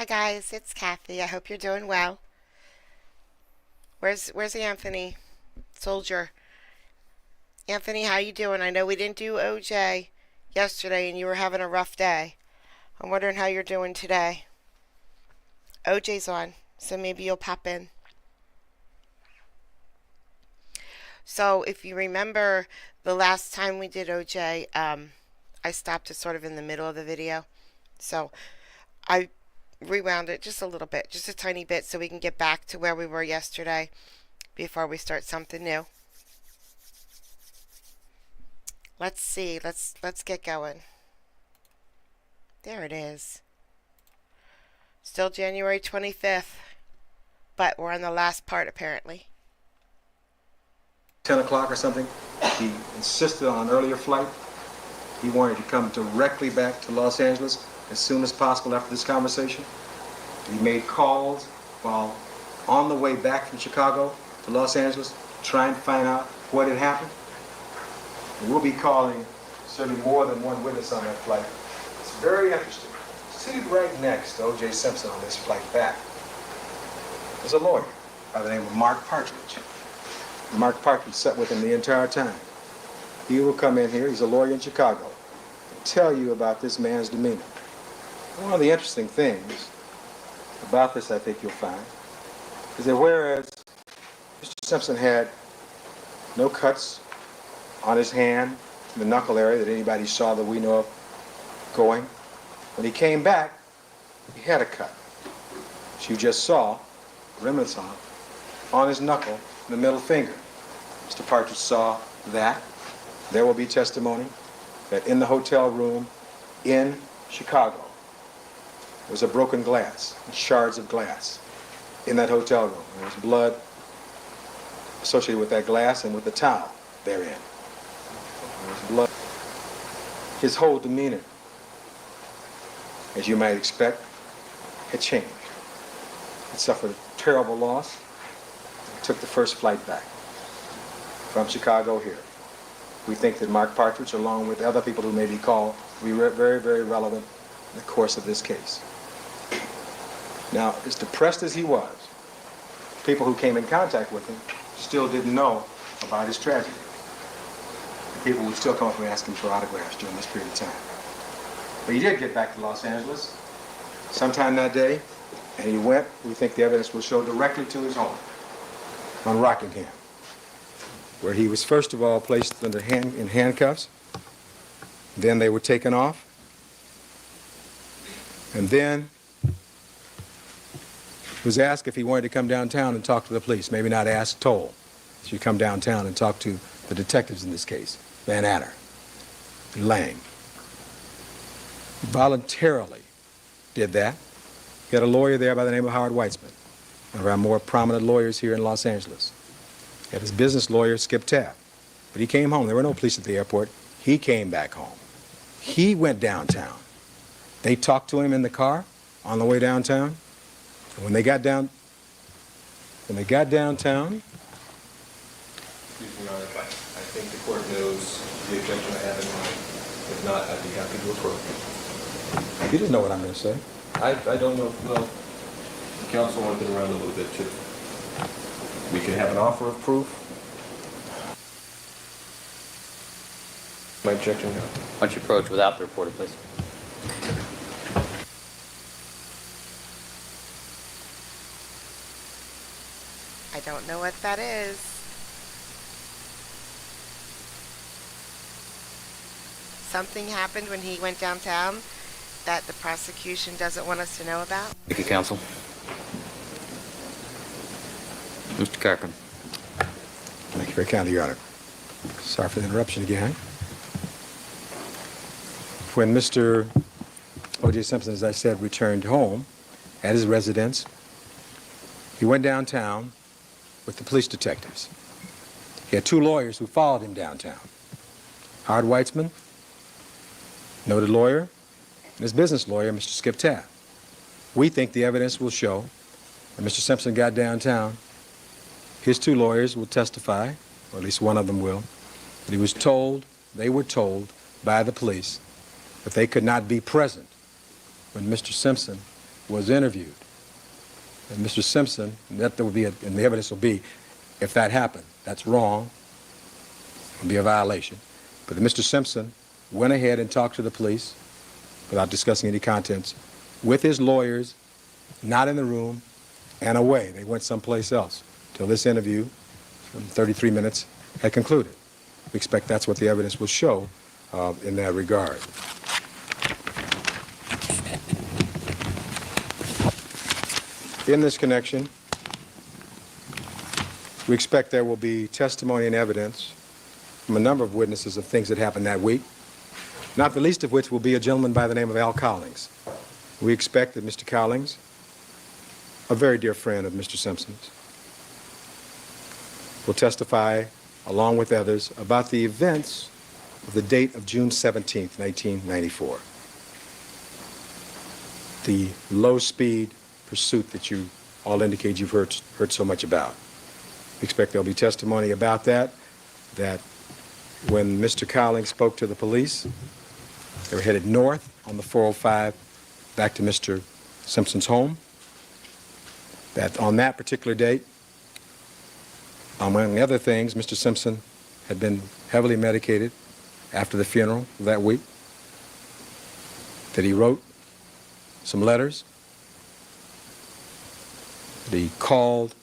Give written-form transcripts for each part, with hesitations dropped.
Hi guys, it's Kathy. I hope you're doing well. Where's Anthony? Soldier. Anthony, how you doing? I know we didn't do OJ yesterday and you were having a rough day. I'm wondering how you're doing today. OJ's on, so maybe you'll pop in. So if you remember the last time we did OJ, I stopped it sort of in the middle of the video. So I rewound it just a little bit, just a tiny bit, so we can get back to where we were yesterday before we start something new. Let's see. Let's get going. There it is. Still January 25th, but we're on the last part apparently. 10 o'clock or something. He insisted on an earlier flight. He wanted to come directly back to Los Angeles as soon as possible after this conversation. He made calls while on the way back from Chicago to Los Angeles, trying to find out what had happened. And we'll be calling certainly more than one witness on that flight. It's very interesting. Seated right next to O.J. Simpson on this flight back was a lawyer by the name of Mark Partridge. Mark Partridge sat with him the entire time. He will come in here, he's a lawyer in Chicago, and tell you about this man's demeanor. One of the interesting things about this, I think you'll find, is that whereas Mr. Simpson had no cuts on his hand, the knuckle area that anybody saw that we know of going, when he came back, he had a cut, which you just saw, remnants on his knuckle, the middle finger. Mr. Partridge saw that. There will be testimony that in the hotel room in Chicago was a broken glass, shards of glass in that hotel room. There was blood associated with that glass and with the towel therein. There was blood. His whole demeanor, as you might expect, had changed. He suffered a terrible loss. Took the first flight back from Chicago here. We think that Mark Partridge, along with other people who may be called, will be very, very relevant in the course of this case. Now, as depressed as he was, people who came in contact with him still didn't know about his tragedy. People would still come up and ask him for autographs during this period of time. But he did get back to Los Angeles sometime that day, and he went, we think the evidence will show, directly to his home on Rockingham, where he was first of all placed in handcuffs. Then they were taken off. And then he was asked if he wanted to come downtown and talk to the police. Maybe not asked, told. He should come downtown and talk to the detectives in this case, Van Adder and Lang. He voluntarily did that. He had a lawyer there by the name of Howard Weitzman, one of our more prominent lawyers here in Los Angeles. He had his business lawyer, Skip Taft. But he came home. There were no police at the airport. He came back home. He went downtown. They talked to him in the car on the way downtown. And when they got downtown, Excuse me, Your Honor, I think the court knows the objection I have in mind. If not, I'd be happy to approve. he doesn't know what I'm going to say. I don't know. Well, the counsel wanted it around a little bit too. We can have an offer of proof. My objection, Your Honor. Why don't you approach without the reporter, please? I don't know what that is. Something happened when he went downtown that the prosecution doesn't want us to know about? Thank you, counsel. Mr. Courtroom. Thank you very kindly, Your Honor. Sorry for the interruption again. When Mr. O.J. Simpson, as I said, returned home at his residence, he went downtown with the police detectives. He had two lawyers who followed him downtown. Howard Weitzman, noted lawyer, and his business lawyer, Mr. Skip Taft. We think the evidence will show that Mr. Simpson got downtown. His two lawyers will testify, or at least one of them will, that he was told, they were told by the police that they could not be present when Mr. Simpson was interviewed. And Mr. Simpson, and the evidence will be, if that happened, that's wrong, it would be a violation. But Mr. Simpson went ahead and talked to the police without discussing any contents with his lawyers, not in the room, and away. They went someplace else till this interview, from 33 minutes, had concluded. We expect that's what the evidence will show in that regard. In this connection, we expect there will be testimony and evidence from a number of witnesses of things that happened that week, not the least of which will be a gentleman by the name of Al Collings. We expect that Mr. Collings, a very dear friend of Mr. Simpson's, will testify, along with others, about the events of the date of June 17th, 1994. The low-speed pursuit that you all indicate you've heard so much about. We expect there'll be testimony about that when Mr. Collings spoke to the police, they were headed north on the 405 back to Mr. Simpson's home, that on that particular date, among other things, Mr. Simpson had been heavily medicated after the funeral that week, that he wrote some letters, that he called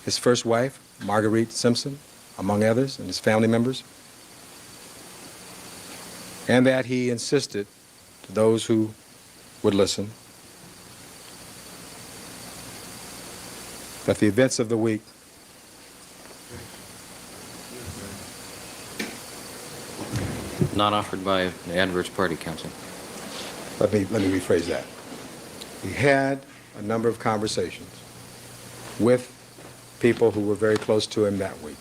his first wife, Marguerite Simpson, among others, and his family members, and that he insisted to those who would listen that the events of the week Not offered by the adverse party, counsel. Let me rephrase that. We had a number of conversations with people who were very close to him that week.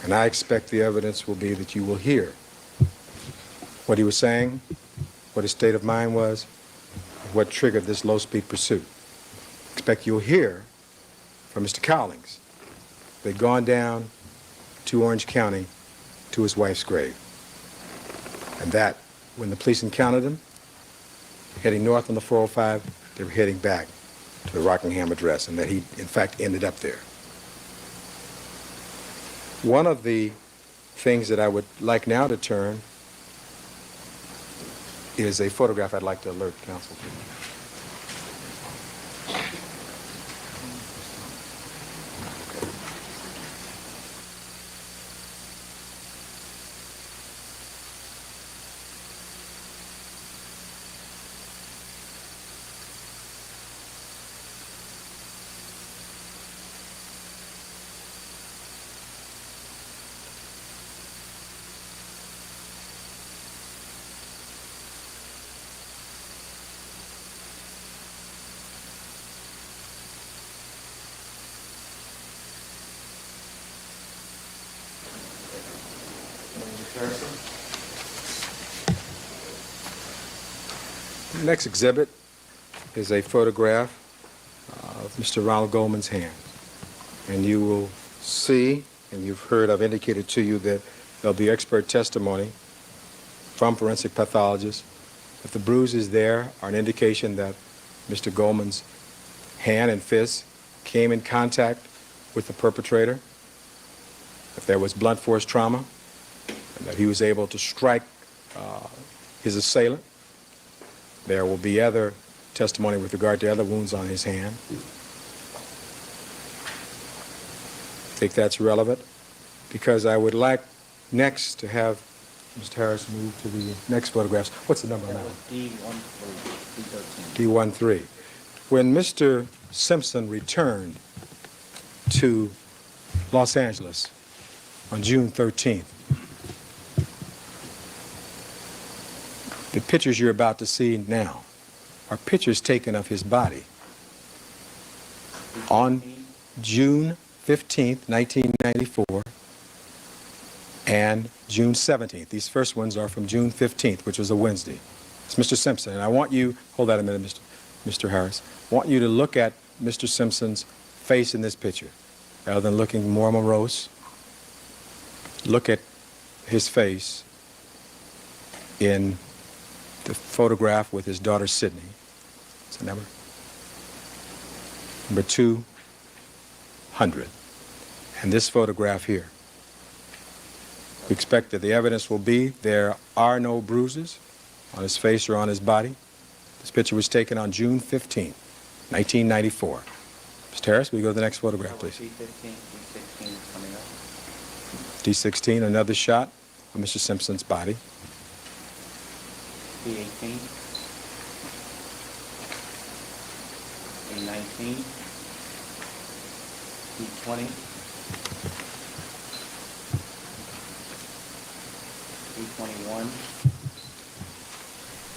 And I expect the evidence will be that you will hear what he was saying, what his state of mind was, what triggered this low-speed pursuit. I expect you'll hear from Mr. Collings. They'd gone down to Orange County to his wife's grave. And that, when the police encountered him, heading north on the 405, they were heading back to the Rockingham address, and that he, in fact, ended up there. One of the things that I would like now to turn is a photograph I'd like to alert counsel to. The next exhibit is a photograph of Mr. Ronald Goldman's hand. And you will see, and you've heard, I've indicated to you that there'll be expert testimony from forensic pathologists. If the bruises there are an indication that Mr. Goldman's hand and fist came in contact with the perpetrator, if there was blunt force trauma, and that he was able to strike his assailant. There will be other testimony with regard to other wounds on his hand. I think that's relevant because I would like next to have Mr. Harris move to the next photographs. What's the number on that one? D13. When Mr. Simpson returned to Los Angeles on June 13th, the pictures you're about to see now are pictures taken of his body on June 15th, 1994, and June 17th. These first ones are from June 15th, which was a Wednesday. It's Mr. Simpson, and I want you, hold that a minute, Mr. Harris, I want you to look at Mr. Simpson's face in this picture. Rather than looking more morose, look at his face in the photograph with his daughter Sydney. Is that number? Number 200. And this photograph here. We expect that the evidence will be there are no bruises on his face or on his body. This picture was taken on June 15, 1994. Mr. Harris, will you go to the next photograph, please? D15, D16 is coming up. D16, another shot of Mr. Simpson's body. D18, D19, D20, D21,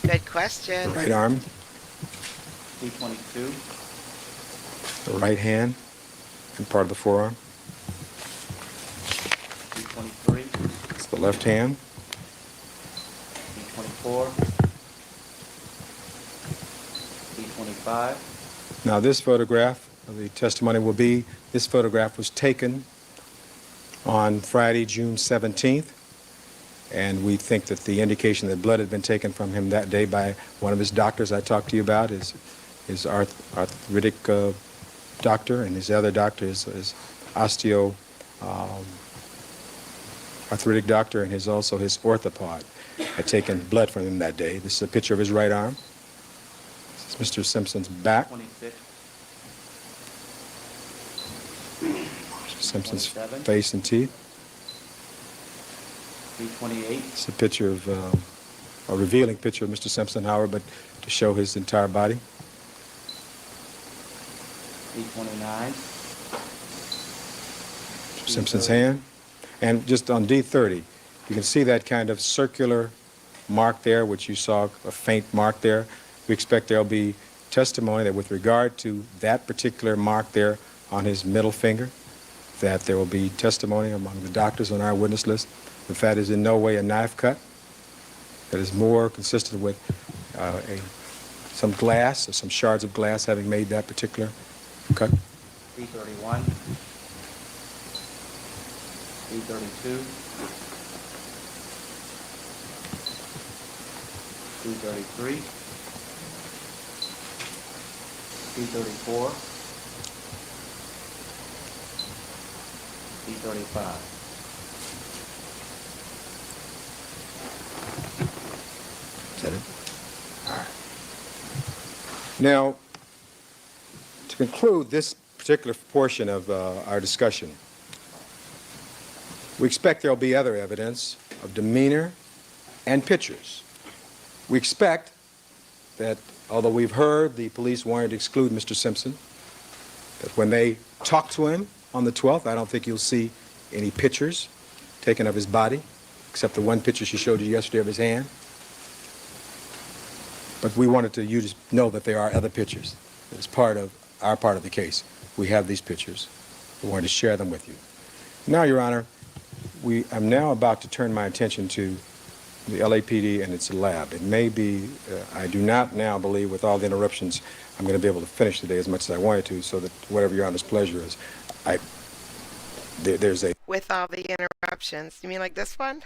Good question. The right arm, D22, the right hand, and part of the forearm. D23, It's the left hand. D24, D25, Now, this photograph, the testimony will be, this photograph was taken on Friday, June 17th, and we think that the indication that blood had been taken from him that day by one of his doctors I talked to you about, his arthritic doctor, and his other doctor is osteo arthritic doctor, and also his orthopod had taken blood from him that day. This is a picture of his right arm. This is Mr. Simpson's back. 26, Mr. Simpson's 27. face and teeth. D28, It's a picture of, a revealing picture of Mr. Simpson, however, but to show his entire body. D29, Mr. Simpson's hand. And just on D30, you can see that kind of circular mark there, which you saw, a faint mark there. We expect there'll be testimony that with regard to that particular mark there on his middle finger, that there will be testimony among the doctors on our witness list that that is in no way a knife cut, that is more consistent with some glass or some shards of glass having made that particular cut. D31, D32, D33, D34, D35. Is that it? All right. Now, to conclude this particular portion of our discussion, we expect there will be other evidence of demeanor and pictures. We expect that, although we've heard the police wanted to exclude Mr. Simpson, that when they talk to him on the 12th, I don't think you'll see any pictures taken of his body, except the one picture she showed you yesterday of his hand. But we wanted you to know that there are other pictures. As part of our part of the case, we have these pictures. We wanted to share them with you. Now, Your Honor, I'm now about to turn my attention to the LAPD and its lab. It may be, I do not now believe with all the interruptions, I'm going to be able to finish today as much as I wanted to, so that whatever Your Honor's pleasure is, there's a... With all the interruptions. You mean like this one?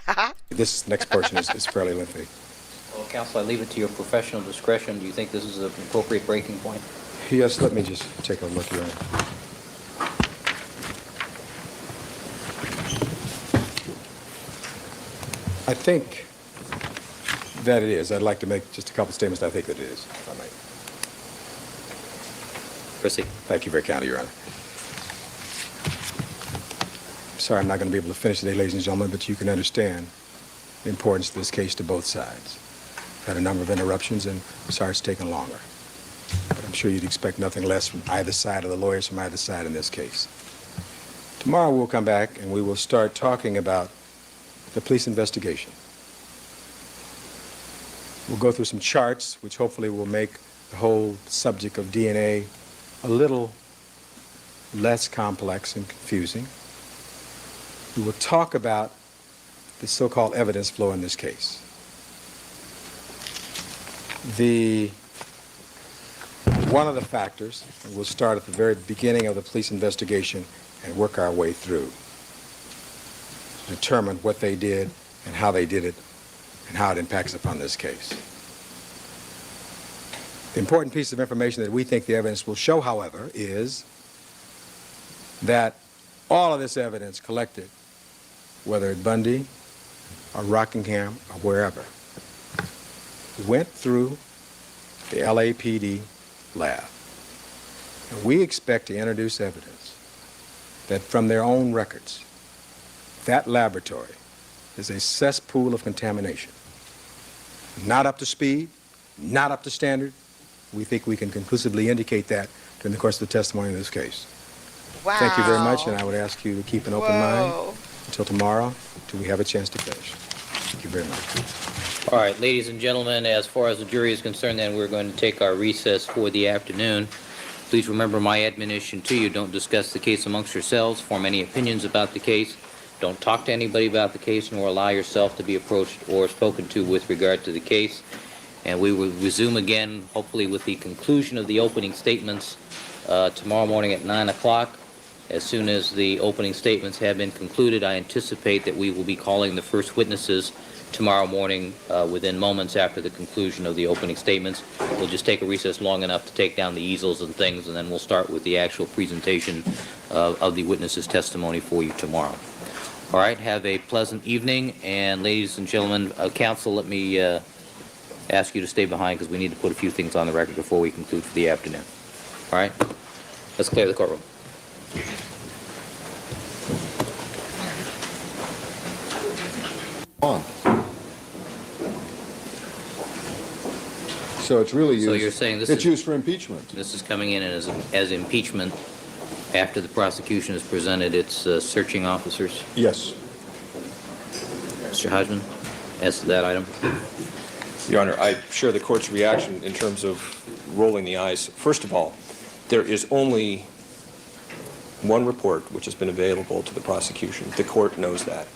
This next portion is fairly lengthy. Well, counsel, I leave it to your professional discretion. Do you think this is an appropriate breaking point? Yes, let me just take a look, Your Honor. I think that it is. I'd like to make just a couple statements. I think that it is, if I might. Proceed. Thank you very kindly, Your Honor. I'm sorry I'm not going to be able to finish today, ladies and gentlemen, but you can understand the importance of this case to both sides. I've had a number of interruptions, and I'm sorry it's taken longer. But I'm sure you'd expect nothing less from either side of the lawyers from either side in this case. Tomorrow we'll come back and we will start talking about the police investigation. We'll go through some charts, which hopefully will make the whole subject of DNA a little less complex and confusing. We will talk about the so-called evidence flow in this case. One of the factors, and we'll start at the very beginning of the police investigation and work our way through, to determine what they did and how they did it and how it impacts upon this case. The important piece of information that we think the evidence will show, however, is that all of this evidence collected, whether at Bundy or Rockingham or wherever, went through the LAPD lab. And we expect to introduce evidence that from their own records, that laboratory is a cesspool of contamination. Not up to speed, not up to standard. We think we can conclusively indicate that during the course of the testimony in this case. Wow. Thank you very much, and I would ask you to keep an open mind Whoa. until tomorrow, till we have a chance to finish. Thank you very much. All right, ladies and gentlemen, as far as the jury is concerned, then we're going to take our recess for the afternoon. Please remember my admonition to you: don't discuss the case amongst yourselves, form any opinions about the case, don't talk to anybody about the case, nor allow yourself to be approached or spoken to with regard to the case. And we will resume again, hopefully with the conclusion of the opening statements tomorrow morning at 9 o'clock. As soon as the opening statements have been concluded, I anticipate that we will be calling the first witnesses tomorrow morning within moments after the conclusion of the opening statements. We'll just take a recess long enough to take down the easels and things, and then we'll start with the actual presentation of the witnesses' testimony for you tomorrow. All right, have a pleasant evening, and ladies and gentlemen, counsel, let me ask you to stay behind because we need to put a few things on the record before we conclude for the afternoon. All right? Let's clear the courtroom. On. So it's really used. So you're saying this it's is- used for impeachment. This is coming in as impeachment after the prosecution has presented its searching officers. Yes. Mr. Hodgman, as to that item. Your Honor, I share the court's reaction in terms of rolling the eyes. First of all, there is only one report which has been available to the prosecution. The court knows that.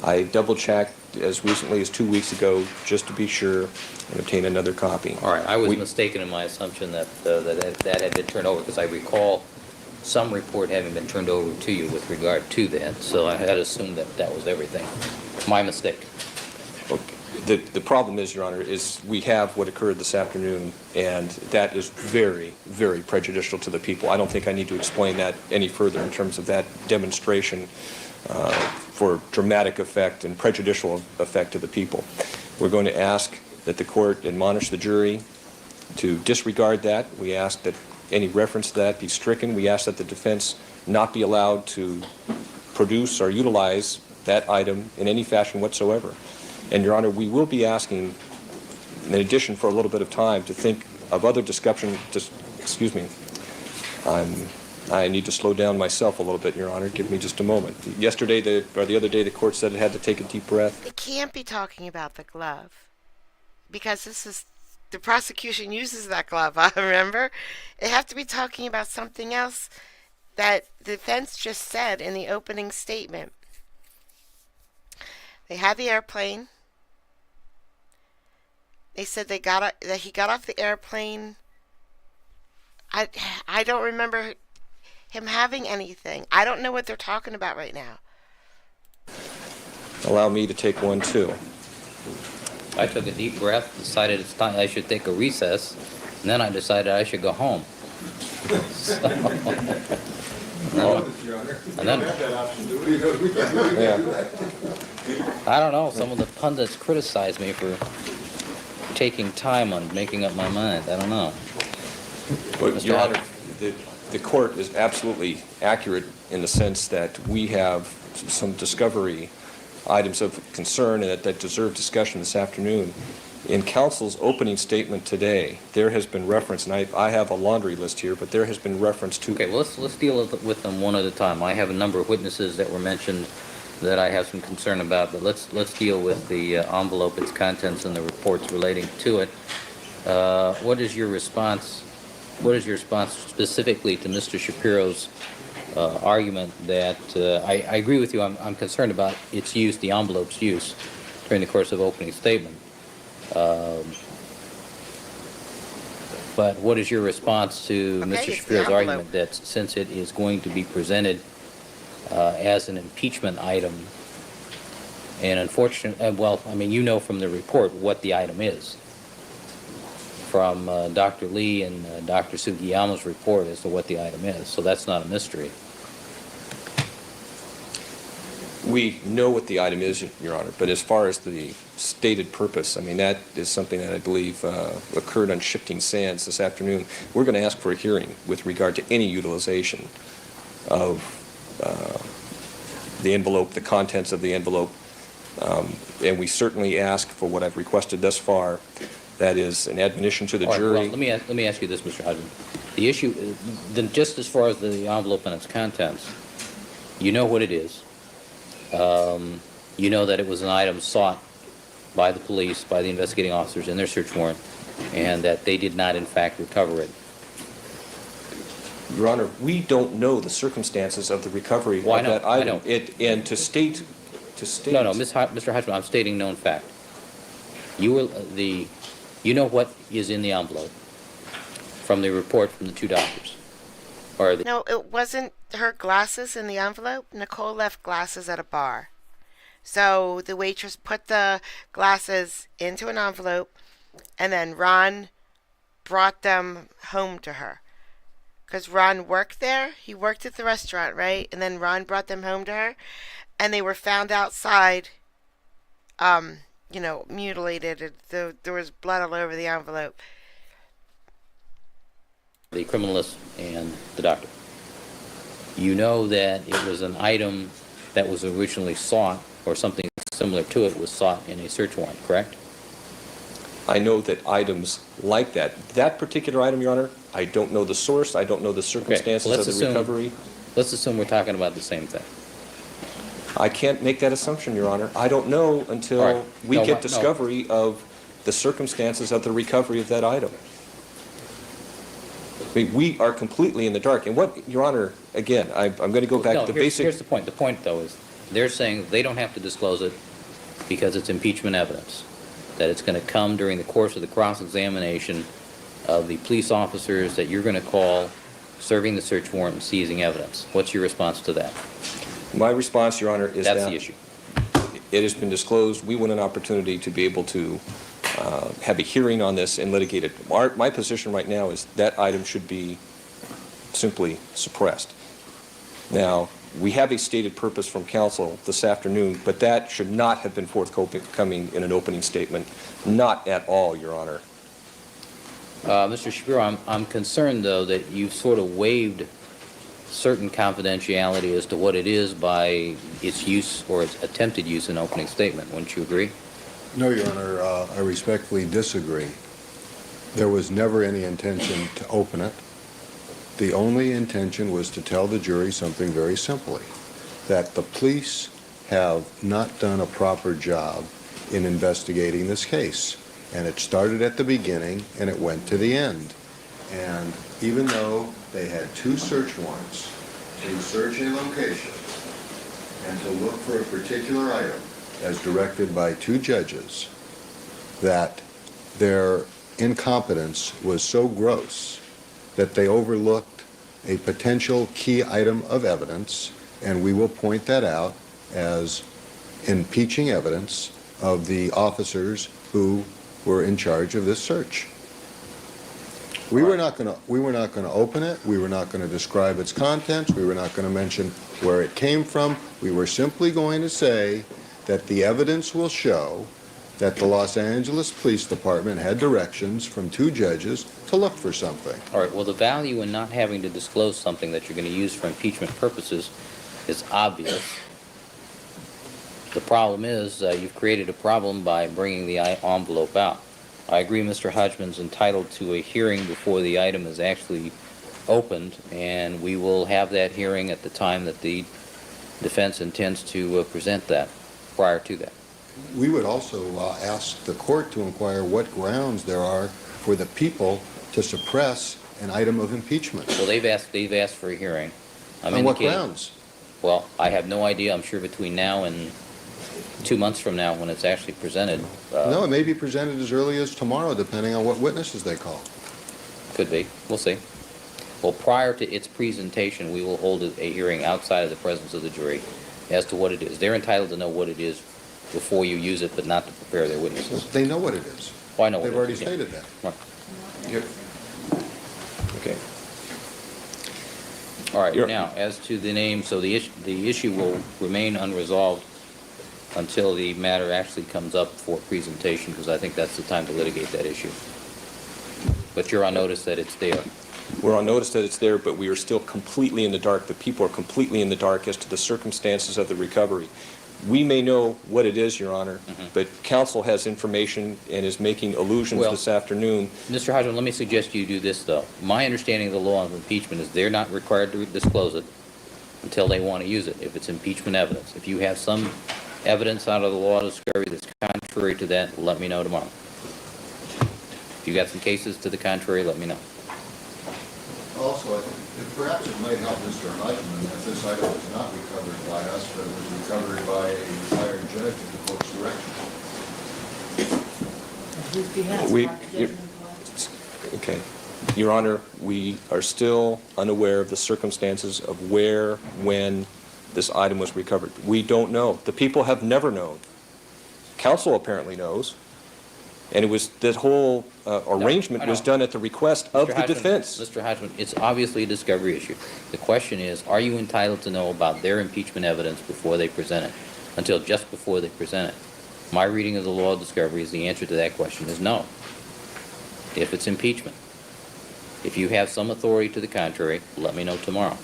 I double-checked as recently as 2 weeks ago just to be sure and obtain another copy. All right, I was mistaken in my assumption that that had been turned over, because I recall some report having been turned over to you with regard to that, so I had assumed that that was everything. My mistake. Okay. The problem is, Your Honor, is we have what occurred this afternoon, and that is very, very prejudicial to the people. I don't think I need to explain that any further in terms of that demonstration for dramatic effect and prejudicial effect to the people. We're going to ask that the court admonish the jury to disregard that. We ask that any reference to that be stricken. We ask that the defense not be allowed to produce or utilize that item in any fashion whatsoever. And, Your Honor, we will be asking, in addition, for a little bit of time to think of other discussion. Excuse me. I need to slow down myself a little bit, Your Honor. Give me just a moment. Yesterday, or the other day, the court said it had to take a deep breath. It can't be talking about the glove, because this is the prosecution uses that glove. I remember. It have to be talking about something else that the defense just said in the opening statement. They had the airplane. They said that he got off the airplane. I don't remember him having anything. I don't know what they're talking about right now. Allow me to take one, too. I took a deep breath, decided it's time I should take a recess, and then I decided I should go home. And then, Yeah. I don't know, some of the pundits criticized me for taking time on making up my mind. I don't know. But, Mr. Your Honor, Hodgman. the court is absolutely accurate in the sense that we have some discovery items of concern and that deserve discussion this afternoon. In counsel's opening statement today, there has been reference, and I have a laundry list here, but there has been reference to... Okay, well, let's deal with them one at a time. I have a number of witnesses that were mentioned that I have some concern about, but let's deal with the envelope, its contents, and the reports relating to it. What is your response specifically to Mr. Shapiro's argument that I agree with you. I'm concerned about its use, the envelope's use, during the course of opening statement. But what is your response to Okay, Mr. it's the Shapiro's envelope. argument that since it is going to be presented as an impeachment item, and unfortunately, well, I mean, you know from the report what the item is. from Dr. Lee and Dr. Sugiyama's report as to what the item is, so that's not a mystery. We know what the item is, Your Honor, but as far as the stated purpose, I mean, that is something that I believe occurred on shifting sands this afternoon. We're going to ask for a hearing with regard to any utilization of the envelope, the contents of the envelope, and we certainly ask for what I've requested thus far, that is an admonition to the All right, jury. well, let me ask you this, Mr. Hodgman. The issue, then just as far as the envelope and its contents, you know what it is. You know that it was an item sought by the police, by the investigating officers in their search warrant, and that they did not in fact recover it. Your Honor, we don't know the circumstances of the recovery Well, I of know, that I item. know. And to state... No, Mr. Hodgman, I'm stating known fact. You know what is in the envelope from the report from the two doctors. Or the, No, it wasn't her glasses in the envelope. Nicole left glasses at a bar. So the waitress put the glasses into an envelope, and then Ron brought them home to her. Because Ron worked there. He worked at the restaurant, right? And then Ron brought them home to her. And they were found outside, mutilated. There was blood all over the envelope. the criminalist and the doctor. You know that it was an item that was originally sought, or something similar to it was sought in a search warrant, correct? I know that items like that particular item, Your Honor, I don't know the source, I don't know the circumstances of the recovery. Let's assume we're talking about the same thing. I can't make that assumption, Your Honor. I don't know until All right. we No, get no. discovery of the circumstances of the recovery of that item. I mean, we are completely in the dark. And what, Your Honor, again, I'm going to go back No, to the here's basic... the point. The point, though, is they're saying they don't have to disclose it because it's impeachment evidence, that it's going to come during the course of the cross-examination of the police officers that you're going to call serving the search warrant and seizing evidence. What's your response to that? My response, Your Honor, is that... That's the issue. It has been disclosed. We want an opportunity to be able to have a hearing on this and litigate it. My position right now is that item should be simply suppressed. Now, we have a stated purpose from counsel this afternoon, but that should not have been forthcoming in an opening statement. Not at all, Your Honor. Mr. Shapiro, I'm concerned, though, that you've sort of waived certain confidentiality as to what it is by its use or its attempted use in opening statement. Wouldn't you agree? No, Your Honor, I respectfully disagree. There was never any intention to open it. The only intention was to tell the jury something very simply, that the police have not done a proper job in investigating this case. And it started at the beginning and it went to the end. And even though they had two search warrants to search a location and to look for a particular item, as directed by two judges, that their incompetence was so gross that they overlooked a potential key item of evidence, and we will point that out as impeaching evidence of the officers who were in charge of this search. We were not going to open it. We were not going to describe its contents. We were not going to mention where it came from. We were simply going to say that the evidence will show that the Los Angeles Police Department had directions from two judges to look for something. All right, well, the value in not having to disclose something that you're going to use for impeachment purposes is obvious. The problem is you've created a problem by bringing the envelope out. I agree Mr. Hodgman's entitled to a hearing before the item is actually opened, and we will have that hearing at the time that the defense intends to present that, prior to that. We would also ask the court to inquire what grounds there are for the people to suppress an item of impeachment. Well, they've asked for a hearing. I'm On what indicating- grounds? Well, I have no idea. I'm sure between now and 2 months from now, when it's actually presented, No, it may be presented as early as tomorrow, depending on what witnesses they call. could be. We'll see. Well, prior to its presentation, we will hold a hearing outside of the presence of the jury as to what it is. They're entitled to know what it is before you use it, but not to prepare their witnesses. They know what it is. Well, I know what They've it already is, yeah. stated that. Right. Yep. Okay. All right, You're- now, as to the name, so the issue will remain unresolved until the matter actually comes up for presentation, because I think that's the time to litigate that issue. But you're on notice that it's there. We're on notice that it's there, but we are still completely in the dark. The people are completely in the dark as to the circumstances of the recovery. We may know what it is, Your Honor, but counsel has information and is making allusions Well- this afternoon. Mr. Hodgman, let me suggest you do this, though. My understanding of the law of impeachment is they're not required to disclose it until they want to use it, if it's impeachment evidence. If you have some evidence out of the law of discovery that's contrary to that, let me know tomorrow. If you got some cases to the contrary, let me know. Also, I think perhaps it might help Mr. Hodgman if this item was not recovered by us, but it was recovered by a retired judge in the court's direction. We- Okay. Your Honor, we are still unaware of the circumstances of where, when this item was recovered. We don't know. The people have never known. Counsel apparently knows. And it was, that whole arrangement I know. was done at the request of Mr. the Hodgman, defense. Mr. Hodgman, it's obviously a discovery issue. The question is, are you entitled to know about their impeachment evidence before they present it, until just before they present it? My reading of the law of discovery is the answer to that question is no, if it's impeachment. If you have some authority to the contrary, let me know tomorrow.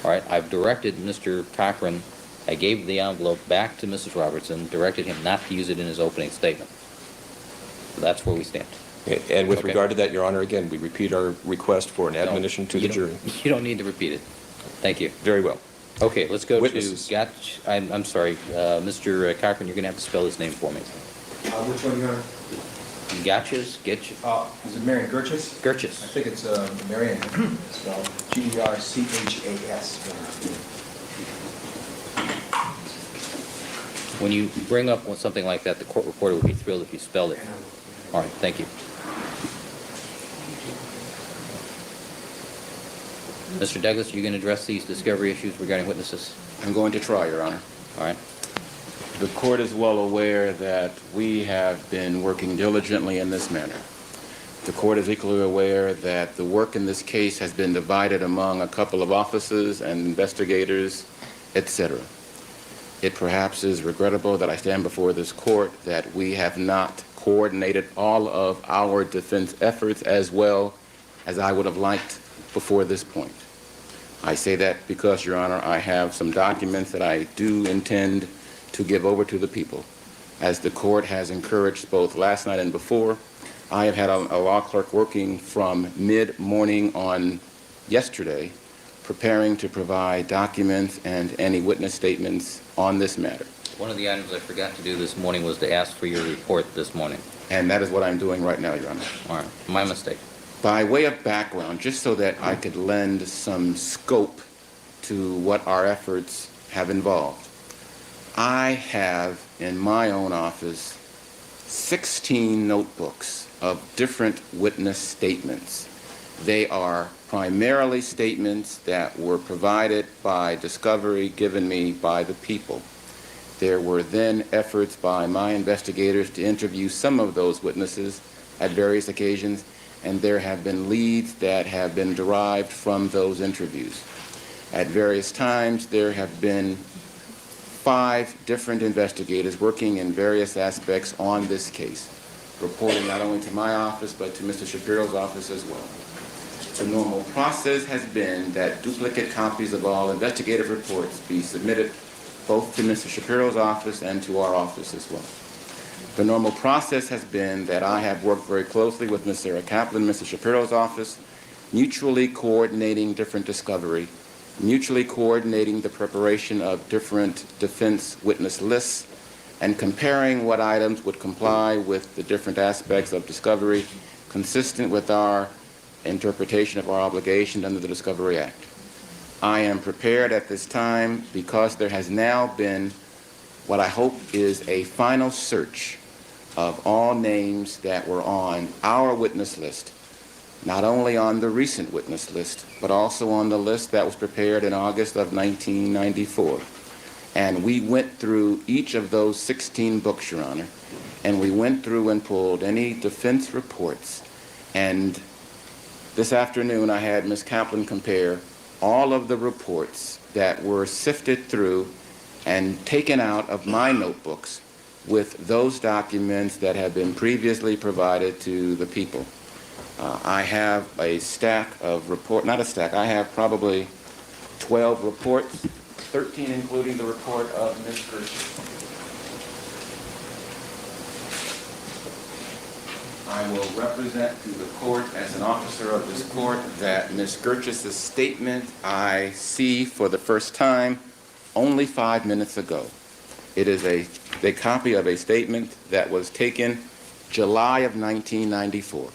All right, I've directed Mr. Cochran, I gave the envelope back to Mrs. Robertson, directed him not to use it in his opening statement. So that's where we stand. And with Okay. regard to that, Your Honor, again, we repeat our request for an admonition to the jury. You don't need to repeat it. Thank you. Very well. Okay, let's go Witnesses. to Gotch. I'm sorry, Mr. Cochran, you're going to have to spell his name for me. Which one, Your Honor? Gotchas? Is it Marion Gerchis? I Gerchis. think it's Marion, spelled Gerchas. When you bring up something like that, the court reporter would be thrilled if you spelled it. All right, thank you. Mr. Douglas, you going to address these discovery issues regarding witnesses? I'm going to try, Your Honor. All right. The court is well aware that we have been working diligently in this manner. The court is equally aware that the work in this case has been divided among a couple of officers and investigators, etc. It perhaps is regrettable that I stand before this court that we have not coordinated all of our defense efforts as well as I would have liked before this point. I say that because, Your Honor, I have some documents that I do intend to give over to the people. As the court has encouraged both last night and before, I have had a law clerk working from mid-morning on yesterday, preparing to provide documents and any witness statements on this matter. One of the items I forgot to do this morning was to ask for your report this morning. And that is what I'm doing right now, Your Honor. All right, my mistake. By way of background, just so that I could lend some scope to what our efforts have involved, I have in my own office 16 notebooks of different witness statements. They are primarily statements that were provided by discovery given me by the people. There were then efforts by my investigators to interview some of those witnesses at various occasions, and there have been leads that have been derived from those interviews. At various times, there have been 5 different investigators working in various aspects on this case, reporting not only to my office, but to Mr. Shapiro's office as well. The normal process has been that duplicate copies of all investigative reports be submitted both to Mr. Shapiro's office and to our office as well. The normal process has been that I have worked very closely with Ms. Sarah Kaplan, Mr. Shapiro's office, mutually coordinating different discovery, mutually coordinating the preparation of different defense witness lists, and comparing what items would comply with the different aspects of discovery consistent with our interpretation of our obligation under the Discovery Act. I am prepared at this time because there has now been what I hope is a final search of all names that were on our witness list, not only on the recent witness list, but also on the list that was prepared in August of 1994. And we went through each of those 16 books, Your Honor, and we went through and pulled any defense reports And this afternoon, I had Ms. Kaplan compare all of the reports that were sifted through and taken out of my notebooks with those documents that have been previously provided to the people. I have a stack of not a stack, I have probably 12 reports, 13 including the report of Ms. Gershon. I will represent to the court as an officer of this court that Ms. Gerchis' statement I see for the first time only 5 minutes ago. It is a copy of a statement that was taken July of 1994.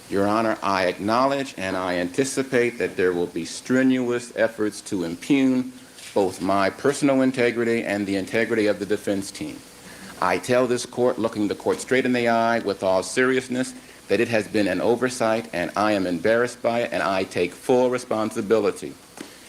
Your Honor, I acknowledge and I anticipate that there will be strenuous efforts to impugn both my personal integrity and the integrity of the defense team. I tell this court, looking the court straight in the eye with all seriousness, that it has been an oversight and I am embarrassed by it and I take full responsibility.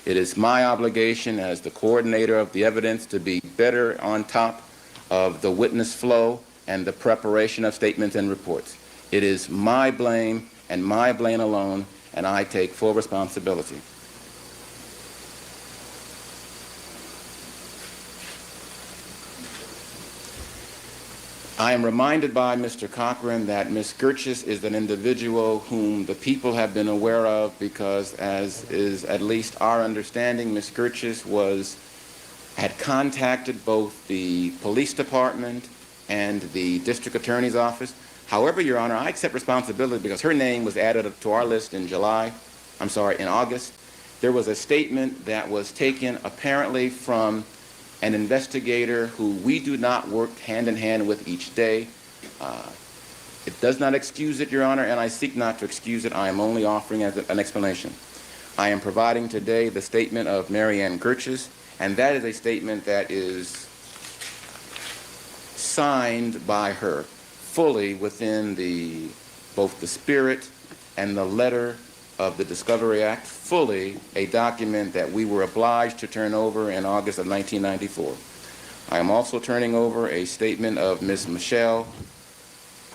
It is my obligation as the coordinator of the evidence to be better on top of the witness flow and the preparation of statements and reports. It is my blame and my blame alone, and I take full responsibility. I am reminded by Mr. Cochran that Ms. Gerchis is an individual whom the people have been aware of because, as is at least our understanding, Ms. Gerchis had contacted both the police department and the district attorney's office. However, Your Honor, I accept responsibility because her name was added to our list in August. There was a statement that was taken apparently from an investigator who we do not work hand in hand with each day. It does not excuse it, Your Honor, and I seek not to excuse it. I am only offering as an explanation. I am providing today the statement of Mary Ann Gerchis, and that is a statement that is signed by her, fully within both the spirit and the letter of the Discovery Act, fully a document that we were obliged to turn over in August of 1994. I am also turning over a statement of Ms. Michelle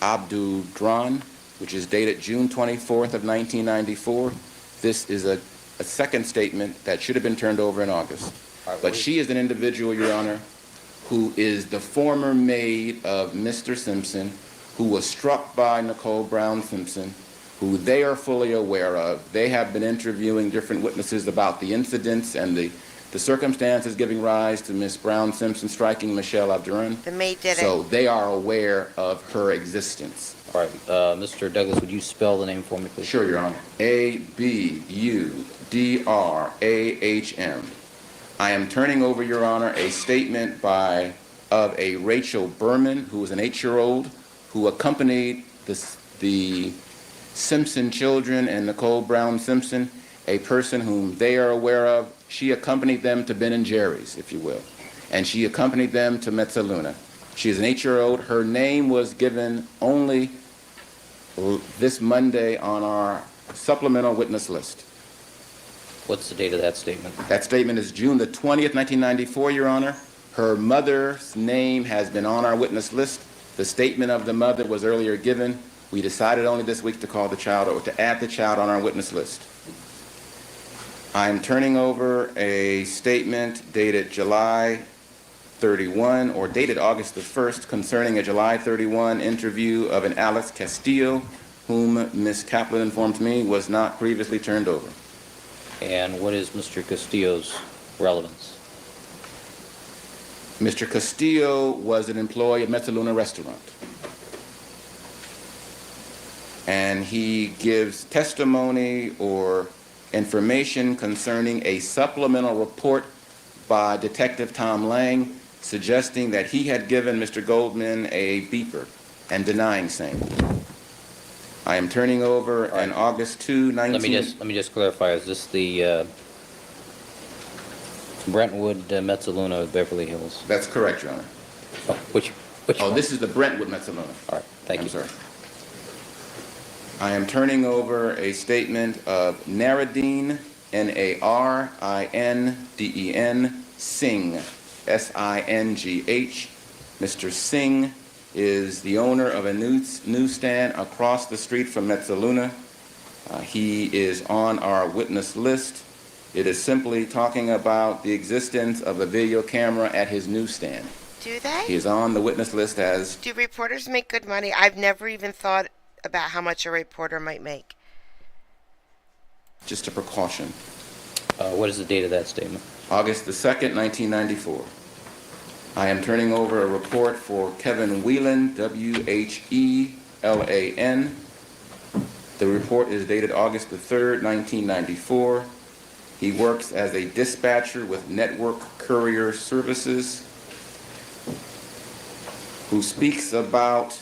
Abdul-Dran, which is dated June 24th of 1994. This is a second statement that should have been turned over in August. But she is an individual, Your Honor, who is the former maid of Mr. Simpson, who was struck by Nicole Brown Simpson, who they are fully aware of. They have been interviewing different witnesses about the incidents and the circumstances giving rise to Ms. Brown Simpson striking Michelle Abdul-Dran. The maid did it. So they are aware of her existence. All right, Mr. Douglas, would you spell the name for me, please? Sure, Your Honor. Abudraham. I am turning over, Your Honor, a statement of a Rachel Berman, who was an 8-year-old, who accompanied the Simpson children and Nicole Brown Simpson, a person whom they are aware of. She accompanied them to Ben & Jerry's, if you will, and she accompanied them to Mezzaluna. She is an 8-year-old. Her name was given only this Monday on our supplemental witness list. What's the date of that statement? That statement is June the 20th, 1994, Your Honor. Her mother's name has been on our witness list. The statement of the mother was earlier given. We decided only this week to call the child or to add the child on our witness list. I am turning over a statement dated July 31 or dated August the 1st concerning a July 31 interview of an Alex Castillo, whom Ms. Kaplan informed me was not previously turned over. And what is Mr. Castillo's relevance? Mr. Castillo was an employee at Mezzaluna Restaurant. And he gives testimony or information concerning a supplemental report by Detective Tom Lang suggesting that he had given Mr. Goldman a beeper and denying same. I am turning over an August 2, 19... Let me just clarify. Is this the Brentwood Mezzaluna of Beverly Hills? That's correct, Your Honor. Oh, which Oh, one? this is the Brentwood Mezzaluna. All right, thank you. I'm sorry. I am turning over a statement of Naradine, Narindeen Singh, Singh. Mr. Singh is the owner of a newsstand across the street from Mezzaluna. He is on our witness list. It is simply talking about the existence of a video camera at his newsstand. Do He they? is on the witness list as Do reporters make good money? I've never even thought about how much a reporter might make. just a precaution. What is the date of that statement? August the 2nd, 1994. I am turning over a report for Kevin Whelan, Whelan. The report is dated August the 3rd, 1994. He works as a dispatcher with Network Courier Services, who speaks about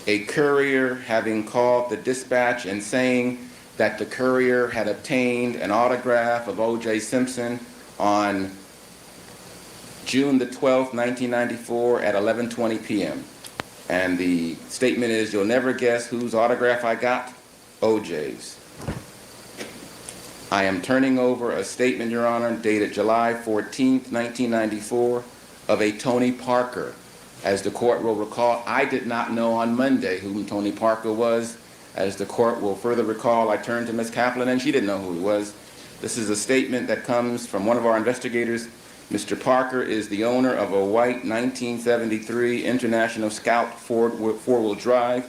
a courier having called the dispatch and saying that the courier had obtained an autograph of O.J. Simpson on June the 12th, 1994 at 11:20 p.m. And the statement is, "You'll never guess whose autograph I got? O.J.'s." I am turning over a statement, Your Honor, dated July 14th, 1994, of a Tony Parker. As the court will recall, I did not know on Monday who Tony Parker was. As the court will further recall, I turned to Ms. Kaplan and she didn't know who he was. This is a statement that comes from one of our investigators. Mr. Parker is the owner of a white 1973 International Scout four-wheel drive,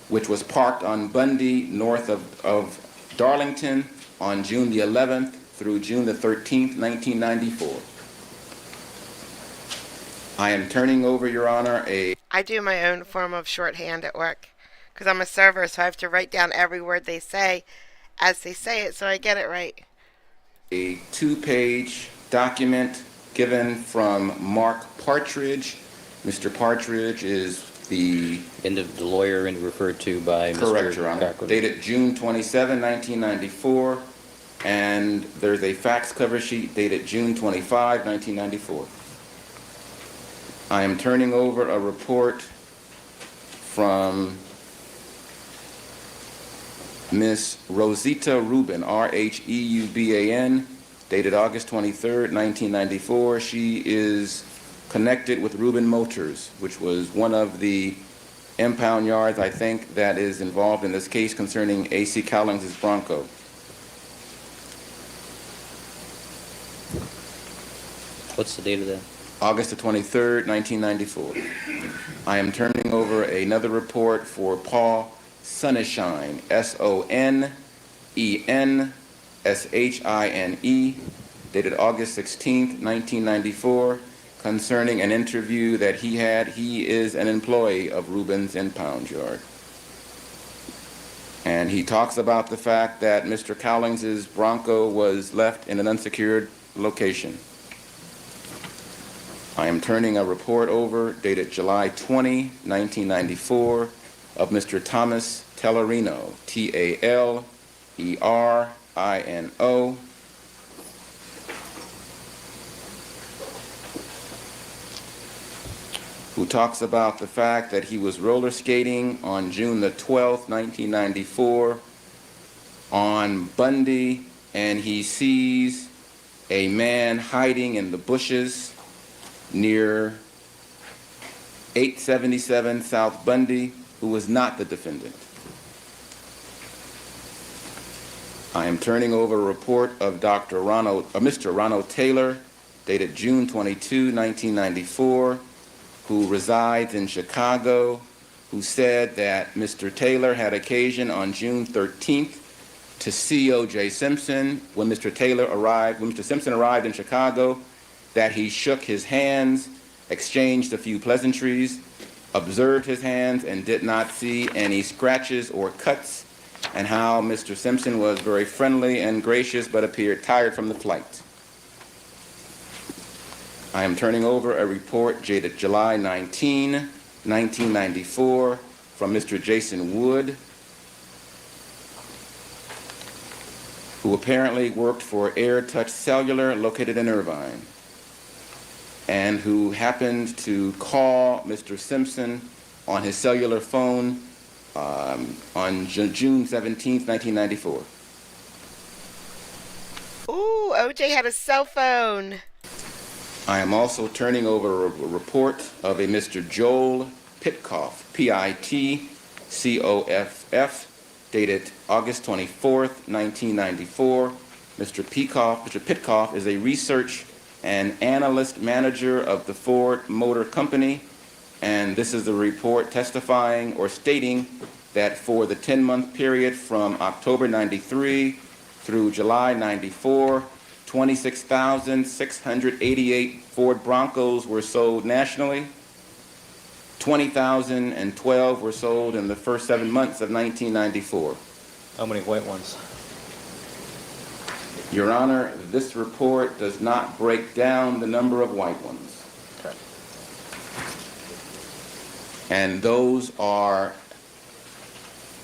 which was parked on Bundy north of Darlington on June the 11th through June the 13th, 1994. I am turning over, Your Honor, I do my own form of shorthand at work because I'm a server, so I have to write down every word they say as they say it so I get it right. a two-page document given from Mark Partridge. Mr. Partridge is the The lawyer referred to by Mr. correct, Your Honor, Cochrane. dated June 27, 1994, and there's a fax cover sheet dated June 25, 1994. I am turning over a report from Miss Rosita Rubin, Rheuban, dated August 23rd, 1994. She is connected with Rubin Motors, which was one of the impound yards, I think, that is involved in this case concerning A.C. Cowlings' Bronco. What's the date of that? August the 23rd, 1994. I am turning over another report for Paul Soneshine, Sonenshine, dated August 16th, 1994, concerning an interview that he had. He is an employee of Rubin's Impound Yard. And he talks about the fact that Mr. Cowlings' Bronco was left in an unsecured location. I am turning a report over dated July 20, 1994, of Mr. Thomas Tellerino, Tallerino, who talks about the fact that he was roller skating on June the 12th, 1994, on Bundy, and he sees a man hiding in the bushes near 877 South Bundy, who was not the defendant. I am turning over a report of Mr. Ronald Taylor, dated June 22, 1994, who resides in Chicago, who said that Mr. Taylor had occasion on June 13th to see O.J. Simpson. When Mr. Simpson arrived in Chicago, that he shook his hands, exchanged a few pleasantries, observed his hands, and did not see any scratches or cuts, and how Mr. Simpson was very friendly and gracious but appeared tired from the flight. I am turning over a report dated July 19, 1994, from Mr. Jason Wood, who apparently worked for Air Touch Cellular located in Irvine, and who happened to call Mr. Simpson on his cellular phone on June 17, 1994. Ooh, OJ had a cell phone. I am also turning over a report of a Mr. Joel Pitkoff, Pitcoff, dated August 24th, 1994. Mr. Pitkoff is a research and analyst manager of the Ford Motor Company, and this is the report testifying or stating that for the 10-month period from October 93 through July 94, 26,688 Ford Broncos were sold nationally. 20,012 were sold in the first 7 months of 1994. How many white ones? Your Honor, this report does not break down the number of white ones. Okay. And those are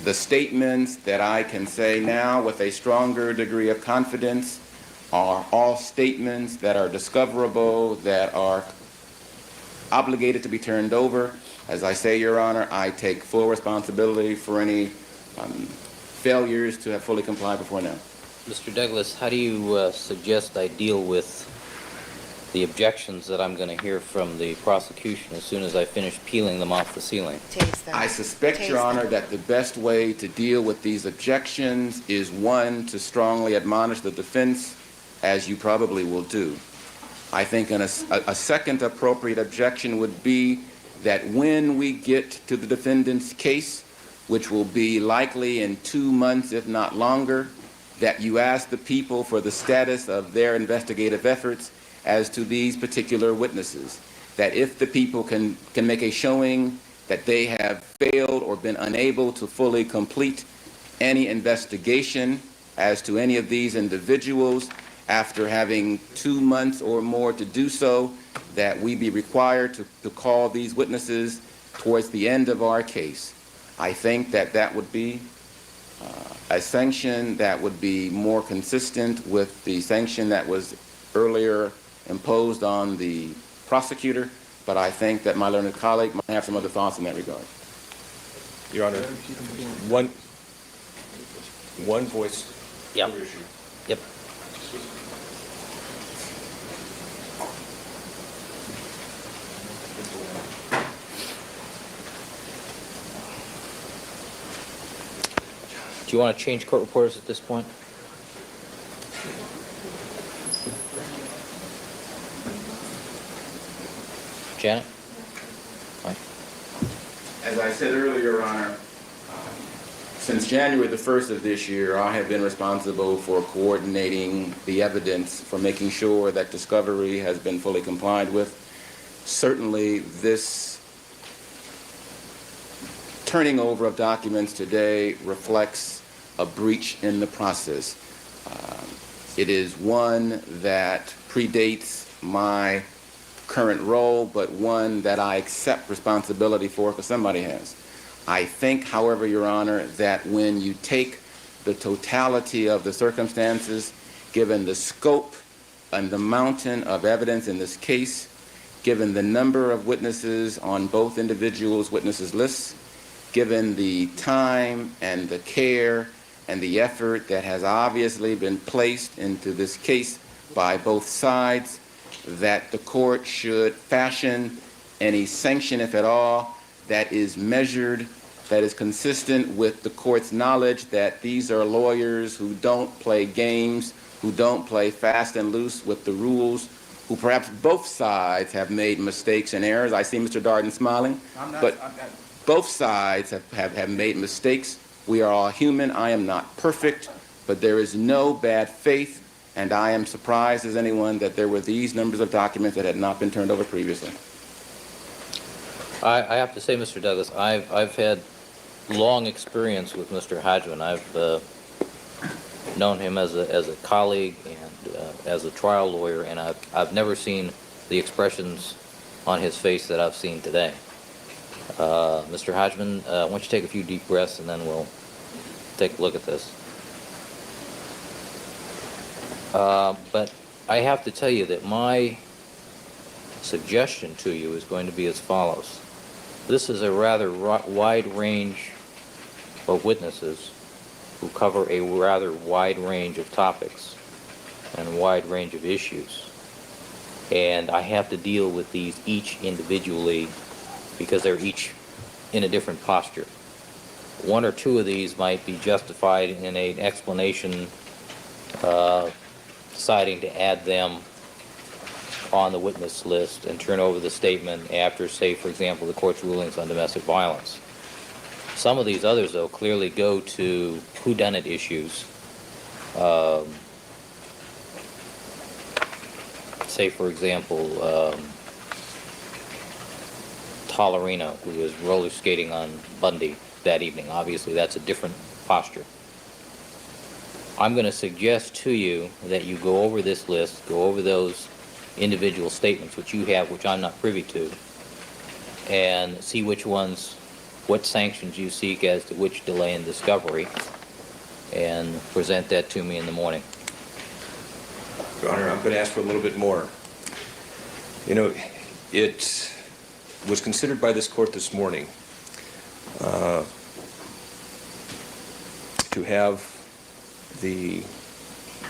the statements that I can say now with a stronger degree of confidence are all statements that are discoverable, that are obligated to be turned over. As I say, Your Honor, I take full responsibility for any failures to have fully complied before now. Mr. Douglas, how do you suggest I deal with the objections that I'm going to hear from the prosecution as soon as I finish peeling them off the ceiling? Taste them. I suspect, Taste Your Honor, them. that the best way to deal with these objections is, one, to strongly admonish the defense, as you probably will do. I think a second appropriate objection would be that when we get to the defendant's case, which will be likely in 2 months, if not longer, that you ask the people for the status of their investigative efforts as to these particular witnesses. That if the people can make a showing that they have failed or been unable to fully complete any investigation as to any of these individuals after having 2 months or more to do so, that we be required to call these witnesses towards the end of our case. I think that would be a sanction that would be more consistent with the sanction that was earlier imposed on the prosecutor, but I think that my learned colleague might have some other thoughts in that regard. Your Honor, one voice. Yep. Yep. Do you want to change court reporters at this point? Janet? Fine. As I said earlier, Your Honor, since January the 1st of this year, I have been responsible for coordinating the evidence, for making sure that discovery has been fully complied with. Certainly, this turning over of documents today reflects a breach in the process. It is one that predates my current role, but one that I accept responsibility for because somebody has. I think, however, Your Honor, that when you take the totality of the circumstances, given the scope and the mountain of evidence in this case, given the number of witnesses on both individuals' witnesses lists, given the time and the care and the effort that has obviously been placed into this case by both sides, that the court should fashion any sanction, if at all, that is measured, that is consistent with the court's knowledge that these are lawyers who don't play games, who don't play fast and loose with the rules, who perhaps both sides have made mistakes and errors. I see Mr. Darden smiling. But both sides have made mistakes. We are all human. I am not perfect, but there is no bad faith, and I am surprised as anyone that there were these numbers of documents that had not been turned over previously. I have to say, Mr. Douglas, I've had long experience with Mr. Hodgman. I've known him as a colleague and as a trial lawyer, and I've never seen the expressions on his face that I've seen today. Mr. Hodgman, why don't you take a few deep breaths and then we'll take a look at this. But I have to tell you that my suggestion to you is going to be as follows. This is a rather wide range of witnesses who cover a rather wide range of topics and a wide range of issues. And I have to deal with these each individually because they're each in a different posture. One or two of these might be justified in an explanation, deciding to add them on the witness list and turn over the statement after, say, for example, the court's rulings on domestic violence. Some of these others, though, clearly go to whodunit issues. Say, for example, Tollerino, who was roller skating on Bundy that evening. Obviously, that's a different posture. I'm going to suggest to you that you go over this list, go over those individual statements, which you have, which I'm not privy to, and see which ones, what sanctions you seek as to which delay in discovery, and present that to me in the morning. Your Honor, I'm going to ask for a little bit more. You know, it was considered by this court this morning to have the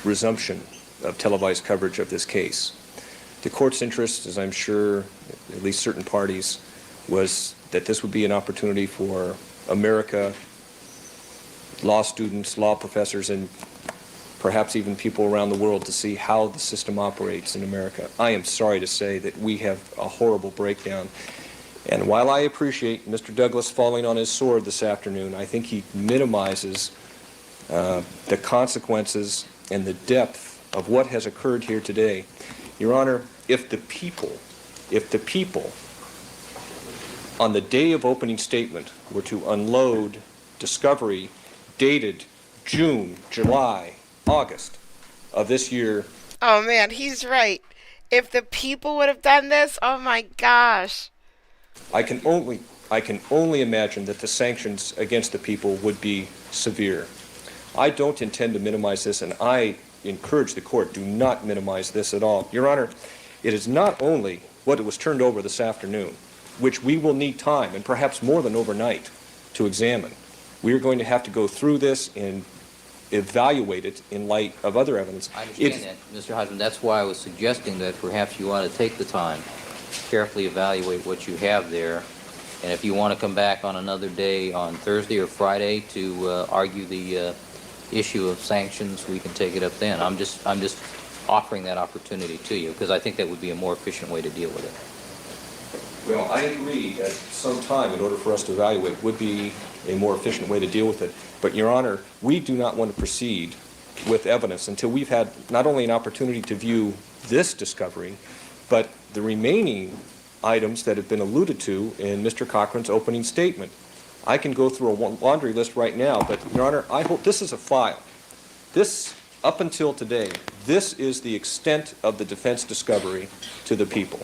resumption of televised coverage of this case. The court's interest, as I'm sure at least certain parties, was that this would be an opportunity for America, law students, law professors, and perhaps even people around the world to see how the system operates in America. I am sorry to say that we have a horrible breakdown. And while I appreciate Mr. Douglas falling on his sword this afternoon, I think he minimizes the consequences and the depth of what has occurred here today. Your Honor, if the people, on the day of opening statement were to unload discovery dated June, July, August of this year. Oh man, he's right. If the people would have done this, oh my gosh. I can only imagine that the sanctions against the people would be severe. I don't intend to minimize this, and I encourage the court, do not minimize this at all. Your Honor, it is not only what it was turned over this afternoon, which we will need time, and perhaps more than overnight, to examine. We are going to have to go through this and evaluate it in light of other evidence. I understand that, Mr. Hodgman. That's why I was suggesting that perhaps you ought to take the time, carefully evaluate what you have there, and if you want to come back on another day on Thursday or Friday to argue the issue of sanctions, we can take it up then. I'm just offering that opportunity to you because I think that would be a more efficient way to deal with it. Well, I agree that some time in order for us to evaluate would be a more efficient way to deal with it. But, Your Honor, we do not want to proceed with evidence until we've had not only an opportunity to view this discovery, but the remaining items that have been alluded to in Mr. Cochran's opening statement. I can go through a laundry list right now, but, Your Honor, I hope this is a file. This, up until today, this is the extent of the defense discovery to the people.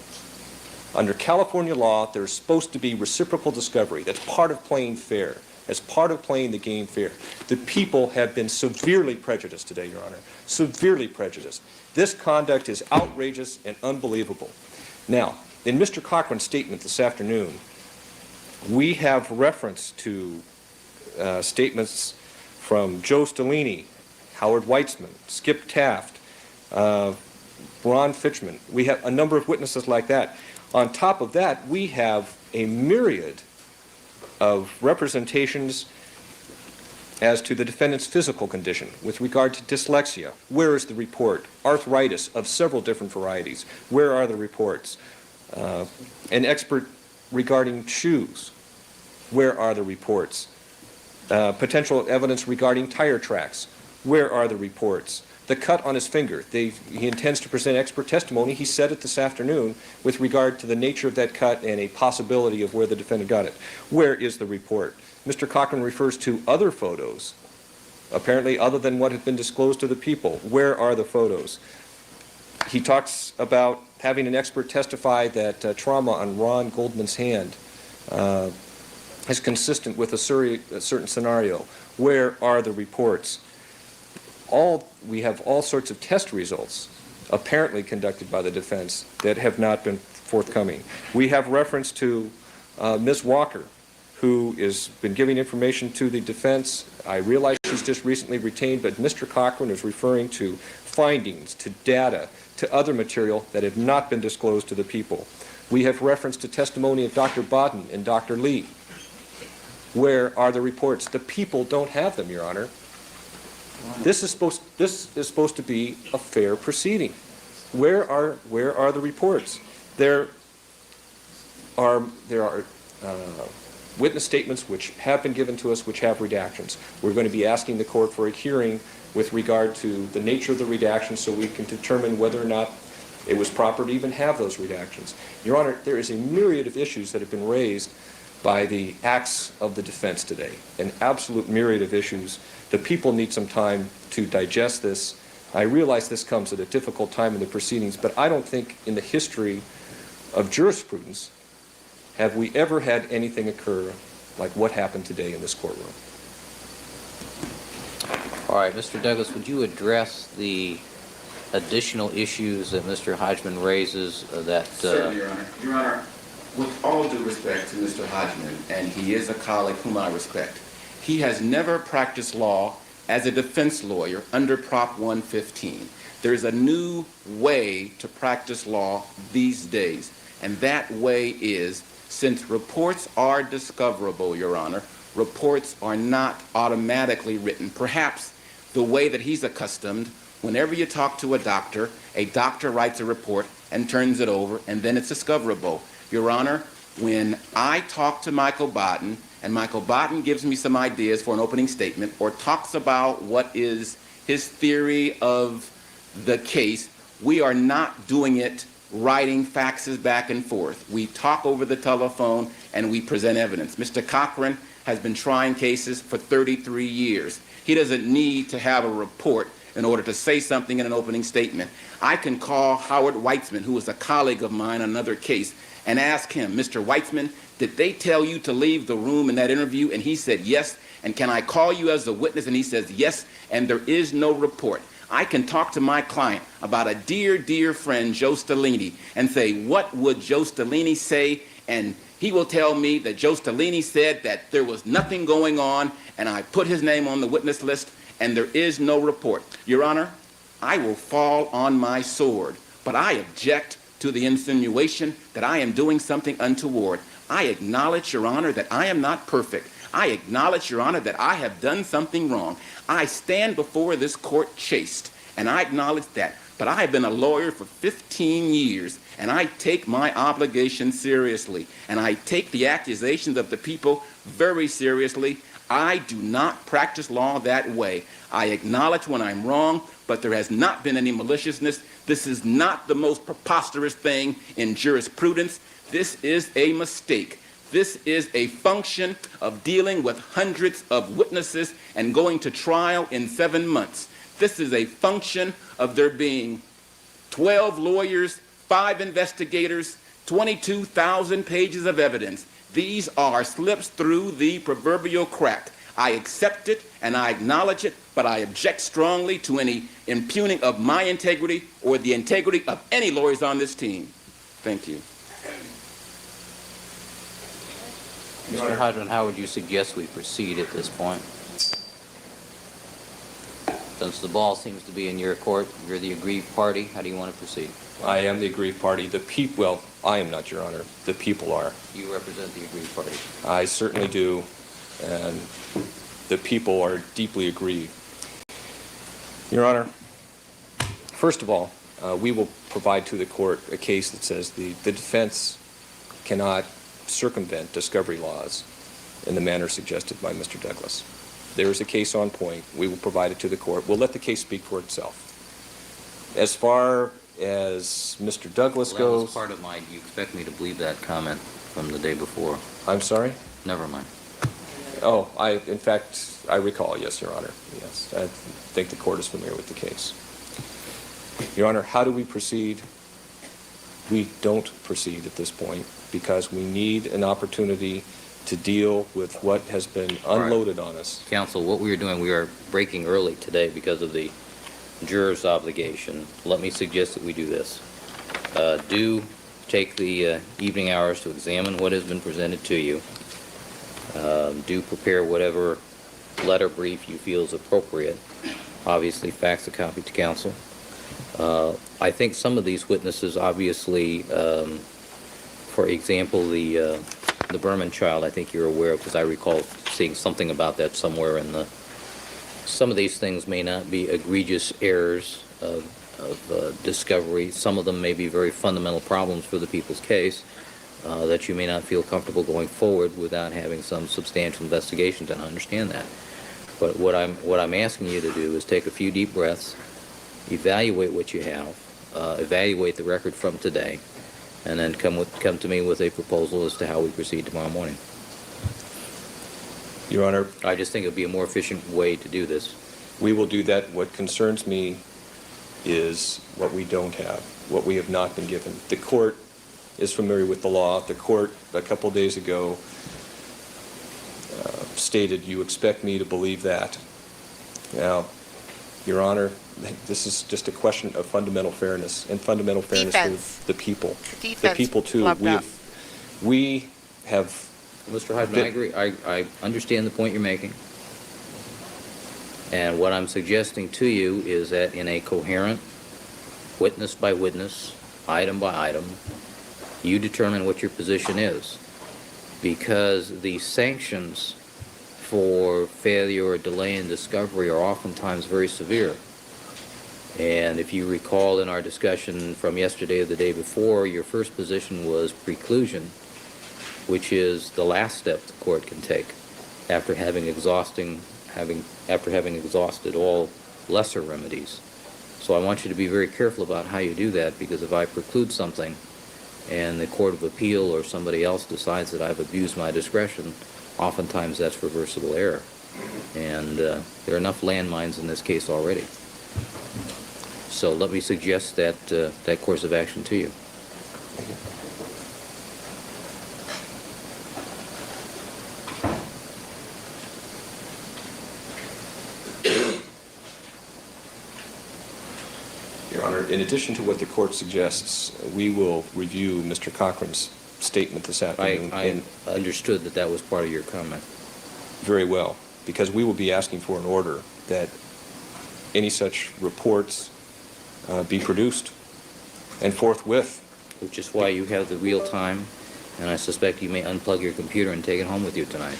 Under California law, there's supposed to be reciprocal discovery. That's part of playing fair. That's part of playing the game fair. The people have been severely prejudiced today, Your Honor. Severely prejudiced. This conduct is outrageous and unbelievable. Now, in Mr. Cochran's statement this afternoon, we have reference to statements from Joe Stellini, Howard Weitzman, Skip Taft, Ron Fitchman. We have a number of witnesses like that. On top of that, we have a myriad of representations as to the defendant's physical condition with regard to dyslexia. Where is the report? Arthritis of several different varieties. Where are the reports? An expert regarding shoes. Where are the reports? Potential evidence regarding tire tracks. Where are the reports? The cut on his finger. He intends to present expert testimony. He said it this afternoon with regard to the nature of that cut and a possibility of where the defendant got it. Where is the report? Mr. Cochran refers to other photos, apparently other than what had been disclosed to the people. Where are the photos? He talks about having an expert testify that trauma on Ron Goldman's hand is consistent with a certain scenario. Where are the reports? We have all sorts of test results apparently conducted by the defense that have not been forthcoming. We have reference to Ms. Walker, who has been giving information to the defense. I realize she's was just recently retained, but Mr. Cochran is referring to findings, to data, to other material that have not been disclosed to the people. We have reference to testimony of Dr. Bodden and Dr. Lee. Where are the reports? The people don't have them, Your Honor. This is supposed to be a fair proceeding. Where are the reports? There are witness statements which have been given to us which have redactions. We're going to be asking the court for a hearing with regard to the nature of the redactions so we can determine whether or not it was proper to even have those redactions. Your Honor, there is a myriad of issues that have been raised by the acts of the defense today, an absolute myriad of issues. The people need some time to digest this. I realize this comes at a difficult time in the proceedings, but I don't think in the history of jurisprudence have we ever had anything occur like what happened today in this courtroom. All right, Mr. Douglas, would you address the additional issues that Mr. Hodgman raises that... Certainly, Your Honor. Your Honor, with all due respect to Mr. Hodgman, and he is a colleague whom I respect, he has never practiced law as a defense lawyer under Prop 115. There's a new way to practice law these days, and that way is, since reports are discoverable, Your Honor, reports are not automatically written. Perhaps the way that he's accustomed, whenever you talk to a doctor writes a report and turns it over, and then it's discoverable. Your Honor, when I talk to Michael Bodden, and Michael Bodden gives me some ideas for an opening statement, or talks about what is his theory of the case, we are not doing it writing faxes back and forth. We talk over the telephone, and we present evidence. Mr. Cochran has been trying cases for 33 years. He doesn't need to have a report in order to say something in an opening statement. I can call Howard Weitzman, who is a colleague of mine on another case, and ask him, Mr. Weitzman, did they tell you to leave the room in that interview? And he said yes. And can I call you as a witness? And he says yes. And there is no report. I can talk to my client about a dear, dear friend, Joe Stellini, and say, what would Joe Stellini say? And he will tell me that Joe Stellini said that there was nothing going on, and I put his name on the witness list, and there is no report. Your Honor, I will fall on my sword, but I object to the insinuation that I am doing something untoward. I acknowledge, Your Honor, that I am not perfect. I acknowledge, Your Honor, that I have done something wrong. I stand before this court chaste, and I acknowledge that. But I have been a lawyer for 15 years, and I take my obligation seriously, and I take the accusations of the people very seriously. I do not practice law that way. I acknowledge when I'm wrong, but there has not been any maliciousness. This is not the most preposterous thing in jurisprudence. This is a mistake. This is a function of dealing with hundreds of witnesses and going to trial in 7 months. This is a function of there being 12 lawyers, 5 investigators, 22,000 pages of evidence. These are slips through the proverbial crack. I accept it and I acknowledge it, but I object strongly to any impugning of my integrity or the integrity of any lawyers on this team. Thank you. Mr. Hodgman, how would you suggest we proceed at this point? Since the ball seems to be in your court, you're the aggrieved party, how do you want to proceed? I am the aggrieved party. The people, well, I am not, Your Honor. The people are. You represent the aggrieved party. I certainly do, and the people are deeply aggrieved. Your Honor, first of all, we will provide to the court a case that says the defense cannot circumvent discovery laws in the manner suggested by Mr. Douglas. There is a case on point. We will provide it to the court. We'll let the case speak for itself. As far as Mr. Douglas Well, goes... that was part of my, you expect me to believe that comment from the day before. I'm sorry? Never mind. Oh, in fact, I recall, yes, Your Honor. Yes, I think the court is familiar with the case. Your Honor, how do we proceed? We don't proceed at this point because we need an opportunity to deal with what has been unloaded on us. Counsel, what we are doing, we are breaking early today because of the juror's obligation. Let me suggest that we do this. Do take the evening hours to examine what has been presented to you. Do prepare whatever letter brief you feel is appropriate. Obviously, fax a copy to counsel. I think some of these witnesses, obviously, for example, the Berman child, I think you're aware of, because I recall seeing something about that somewhere in the. Some of these things may not be egregious errors of discovery. Some of them may be very fundamental problems for the people's case that you may not feel comfortable going forward without having some substantial investigation done. I understand that. But what I'm asking you to do is take a few deep breaths, evaluate what you have, evaluate the record from today, and then come to me with a proposal as to how we proceed tomorrow morning. Your Honor, I just think it would be a more efficient way to do this. we will do that. What concerns me is what we don't have, what we have not been given. The court is familiar with the law. The court, a couple days ago, stated, you expect me to believe that. Now, Your Honor, this is just a question of fundamental fairness, and fundamental fairness Defense. for the people. Defense The people, too. clubbed up. We have Mr. Hyden, I agree. I understand the point you're making. And what I'm suggesting to you is that in a coherent, witness by witness, item by item, you determine what your position is. Because the sanctions for failure or delay in discovery are oftentimes very severe. And if you recall in our discussion from yesterday or the day before, your first position was preclusion, which is the last step the court can take after having exhausted all lesser remedies. So I want you to be very careful about how you do that, because if I preclude something and the Court of Appeal or somebody else decides that I've abused my discretion, oftentimes that's reversible error. And there are enough landmines in this case already. So let me suggest that that course of action to you. Your Honor, in addition to what the court suggests, we will review Mr. Cochran's statement this afternoon. I understood that that was part of your comment. Very well, because we will be asking for an order that any such reports be produced, and forthwith. Which is why you have the real time, and I suspect you may unplug your computer and take it home with you tonight.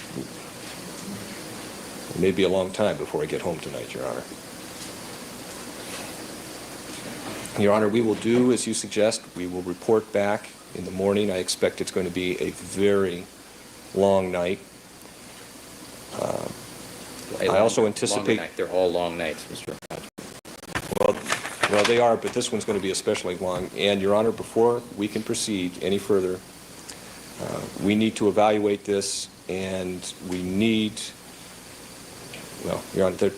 It may be a long time before I get home tonight, Your Honor. Your Honor, we will do as you suggest. We will report back in the morning. I expect it's going to be a very long night. I also anticipate... Long night. They're all long nights, Mr. Well, they are, but this one's going to be especially long. And, Your Honor, before we can proceed any further, we need to evaluate this, and we need, well, Your Honor,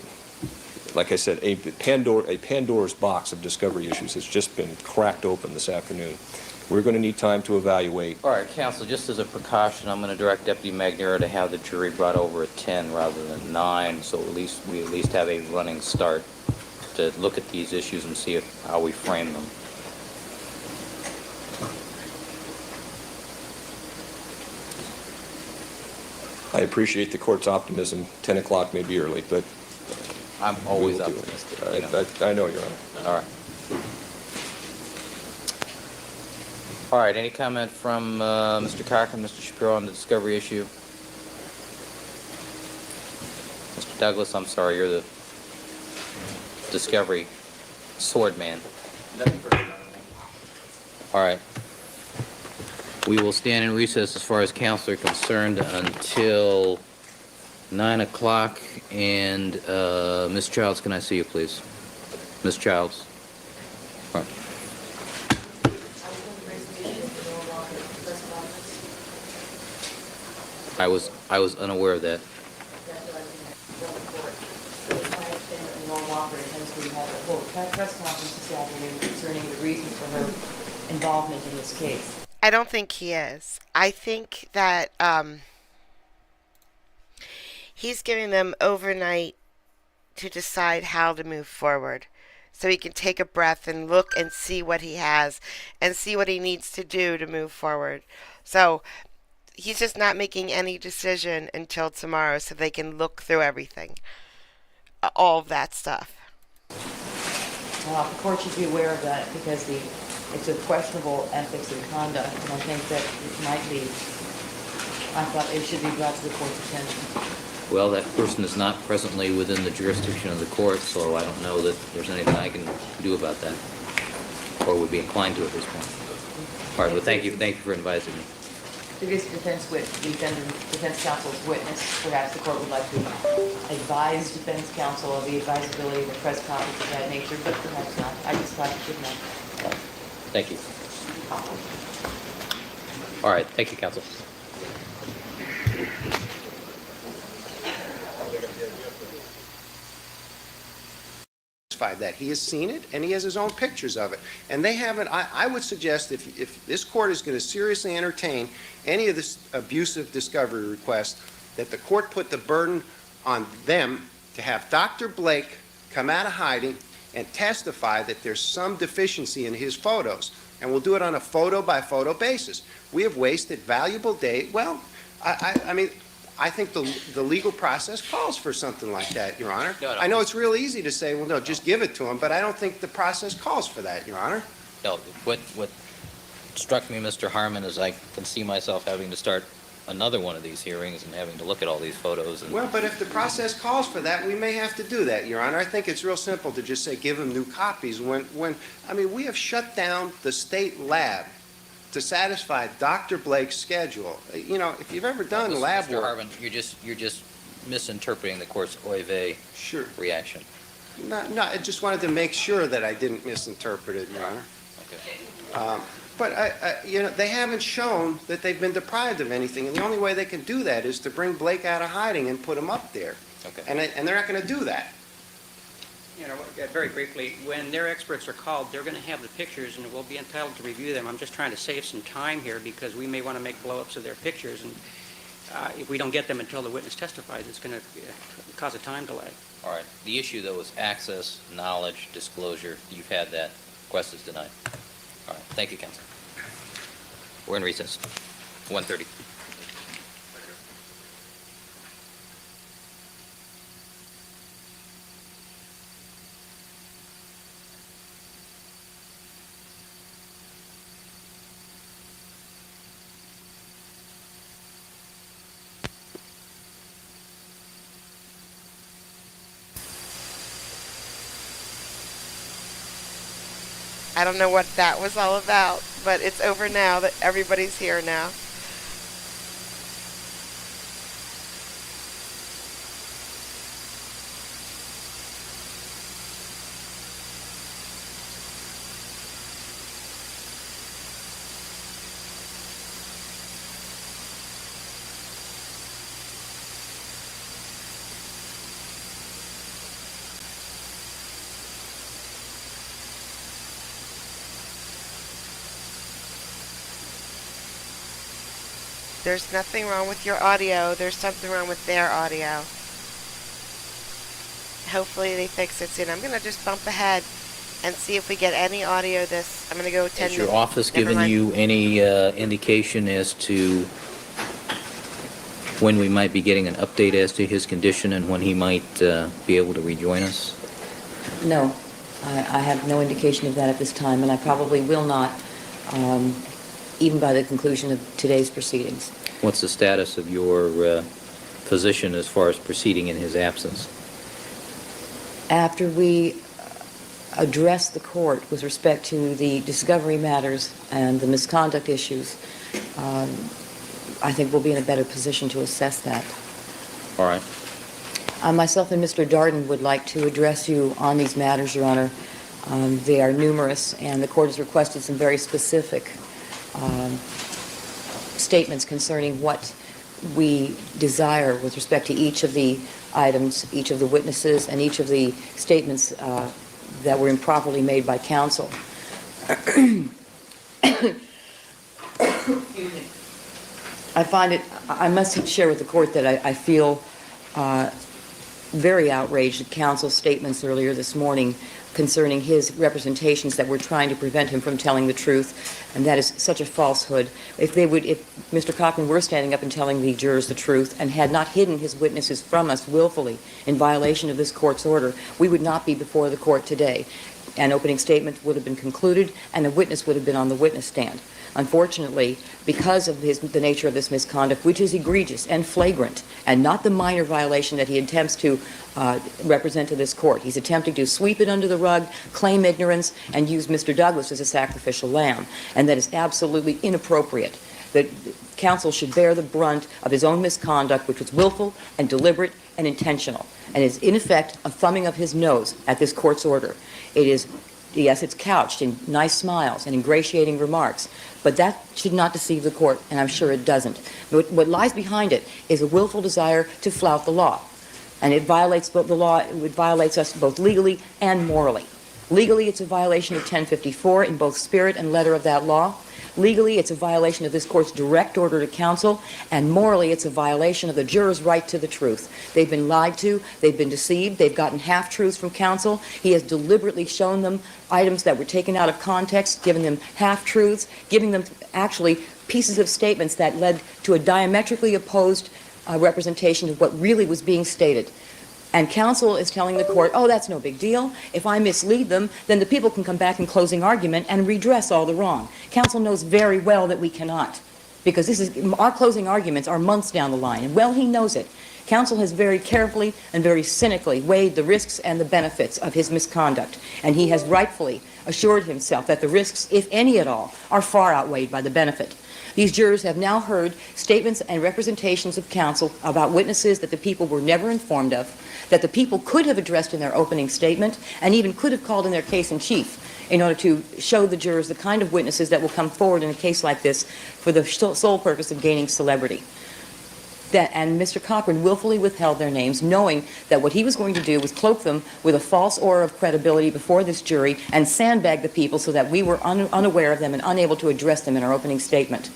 like I said, a Pandora's box of discovery issues has just been cracked open this afternoon. We're going to need time to evaluate. All right, counsel, just as a precaution, I'm going to direct Deputy Magnera to have the jury brought over at 10 rather than 9, so we at least have a running start to look at these issues and see how we frame them. I appreciate the court's optimism. 10 o'clock may be early, but I'm we always will do optimistic. it. You know. I know, Your Honor. All right. All right, any comment from Mr. Cochran, Mr. Shapiro on the discovery issue? Mr. Douglas, I'm sorry, you're the discovery sword man. All right. We will stand in recess as far as counsel are concerned until 9 o'clock. And Ms. Childs, can I see you, please? Ms. Childs. All right. I was unaware of that. Press conference this afternoon concerning the reason for her involvement in this case. I don't think he is. I think that he's giving them overnight to decide how to move forward. So he can take a breath and look and see what he has and see what he needs to do to move forward. So he's just not making any decision until tomorrow so they can look through everything, all of that stuff. Well, the court should be aware of that because it's a questionable ethics and conduct, and I think that it might be, I thought it should be brought to the court's attention. Well, that person is not presently within the jurisdiction of the court, so I don't know that there's anything I can do about that, or would be inclined to at this point. All right, well, thank you for advising me. Previous defense counsel's witness, perhaps the court would like to advise defense counsel of the advisability of a press conference of that nature, but perhaps not. I just thought you should know. Thank you. All right, thank you, counsel. That he has seen it and he has his own pictures of it, and they haven't. I would suggest if this court is going to seriously entertain any of this abusive discovery request, that the court put the burden on them to have Dr. Blake come out of hiding and testify that there's some deficiency in his photos, and we'll do it on a photo by photo basis. We have wasted valuable day. Well, I mean, I think the legal process calls for something like that, Your Honor. No. I know it's real easy to say, well, no, just give it to him, but I don't think the process calls for that, Your Honor. No, what struck me, Mr. Harmon, is I can see myself having to start another one of these hearings and having to look at all these photos. And Well, but if the process calls for that, we may have to do that, Your Honor. I think it's real simple to just say give him new copies when I mean, we have shut down the state lab to satisfy Dr. Blake's schedule. You know, if you've ever done lab Mr. work... Harmon, you're just misinterpreting the court's oy vey Sure. reaction. No, I just wanted to make sure that I didn't misinterpret it, Your Honor. Okay. But, you know, they haven't shown that they've been deprived of anything, and the only way they can do that is to bring Blake out of hiding and put him up there. Okay. And they're not going to do that. You know, very briefly, when their experts are called, they're going to have the pictures and we'll be entitled to review them. I'm just trying to save some time here because we may want to make blow-ups of their pictures, and if we don't get them until the witness testifies, it's going to cause a time delay. All right. The issue, though, is access, knowledge, disclosure. You've had that. Request is denied. All right. Thank you, counsel. We're in recess. 1:30. I don't know what that was all about, but it's over now that everybody's here now. There's nothing wrong with your audio. There's something wrong with their audio. Hopefully they fix it soon. I'm going to just bump ahead and see if we get any audio this. I'm going to go 10 Has your minutes. office Never given mind. you any indication as to when we might be getting an update as to his condition and when he might be able to rejoin us? No, I have no indication of that at this time, and I probably will not, even by the conclusion of today's proceedings. What's the status of your position as far as proceeding in his absence? After we address the court with respect to the discovery matters and the misconduct issues, I think we'll be in a better position to assess that. All right. Myself and Mr. Darden would like to address you on these matters, Your Honor. They are numerous, and the court has requested some very specific statements concerning what we desire with respect to each of the items, each of the witnesses, and each of the statements that were improperly made by counsel. I find it, I must share with the court that I feel very outraged at counsel's statements earlier this morning concerning his representations that were trying to prevent him from telling the truth, and that is such a falsehood. If Mr. Cochran were standing up and telling the jurors the truth and had not hidden his witnesses from us willfully in violation of this court's order, we would not be before the court today. An opening statement would have been concluded, and a witness would have been on the witness stand. Unfortunately, because of the nature of this misconduct, which is egregious and flagrant, and not the minor violation that he attempts to represent to this court, he's attempting to sweep it under the rug, claim ignorance, and use Mr. Douglas as a sacrificial lamb, and that is absolutely inappropriate. That counsel should bear the brunt of his own misconduct, which was willful and deliberate and intentional, and is in effect a thumbing of his nose at this court's order. It is, yes, it's couched in nice smiles and ingratiating remarks, but that should not deceive the court, and I'm sure it doesn't. What lies behind it is a willful desire to flout the law, and it violates the law. It violates us both legally and morally. Legally, it's a violation of 1054 in both spirit and letter of that law. Legally, it's a violation of this court's direct order to counsel, and morally, it's a violation of the jurors' right to the truth. They've been lied to, they've been deceived, they've gotten half-truths from counsel. He has deliberately shown them items that were taken out of context, given them half-truths, giving them actually pieces of statements that led to a diametrically opposed representation of what really was being stated. And counsel is telling the court, oh, that's no big deal. If I mislead them, then the people can come back in closing argument and redress all the wrong. Counsel knows very well that we cannot, because our closing arguments are months down the line, and well, he knows it. Counsel has very carefully and very cynically weighed the risks and the benefits of his misconduct, and he has rightfully assured himself that the risks, if any at all, are far outweighed by the benefit. These jurors have now heard statements and representations of counsel about witnesses that the people were never informed of, that the people could have addressed in their opening statement, and even could have called in their case in chief in order to show the jurors the kind of witnesses that will come forward in a case like this for the sole purpose of gaining celebrity. And Mr. Cochran willfully withheld their names, knowing that what he was going to do was cloak them with a false aura of credibility before this jury and sandbag the people so that we were unaware of them and unable to address them in our opening statement.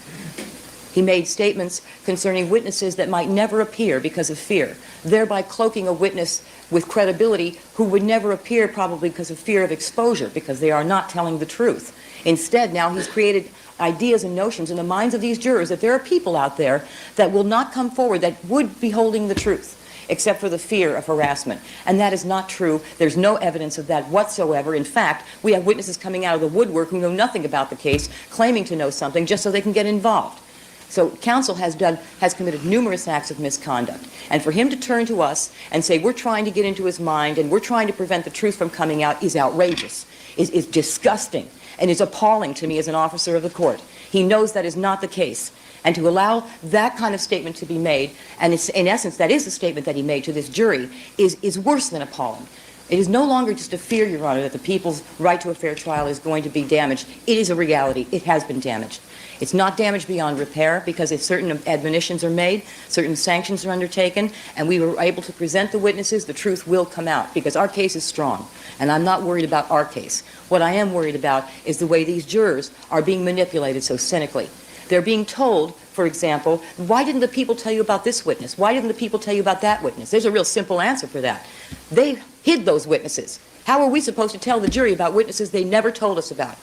He made statements concerning witnesses that might never appear because of fear, thereby cloaking a witness with credibility who would never appear probably because of fear of exposure, because they are not telling the truth. Instead, now he's created ideas and notions in the minds of these jurors that there are people out there that will not come forward that would be holding the truth, except for the fear of harassment. And that is not true. There's no evidence of that whatsoever. In fact, we have witnesses coming out of the woodwork who know nothing about the case, claiming to know something just so they can get involved. So counsel has committed numerous acts of misconduct. And for him to turn to us and say we're trying to get into his mind and we're trying to prevent the truth from coming out is outrageous, is disgusting, and is appalling to me as an officer of the court. He knows that is not the case. And to allow that kind of statement to be made, and it's, in essence, that is the statement that he made to this jury, is worse than appalling. It is no longer just a fear, Your Honor, that the people's right to a fair trial is going to be damaged. It is a reality. It has been damaged. It's not damaged beyond repair because if certain admonitions are made, certain sanctions are undertaken, and we were able to present the witnesses, the truth will come out because our case is strong. And I'm not worried about our case. What I am worried about is the way these jurors are being manipulated so cynically. They're being told, for example, why didn't the people tell you about this witness? Why didn't the people tell you about that witness? There's a real simple answer for that. They hid those witnesses. How are we supposed to tell the jury about witnesses they never told us about?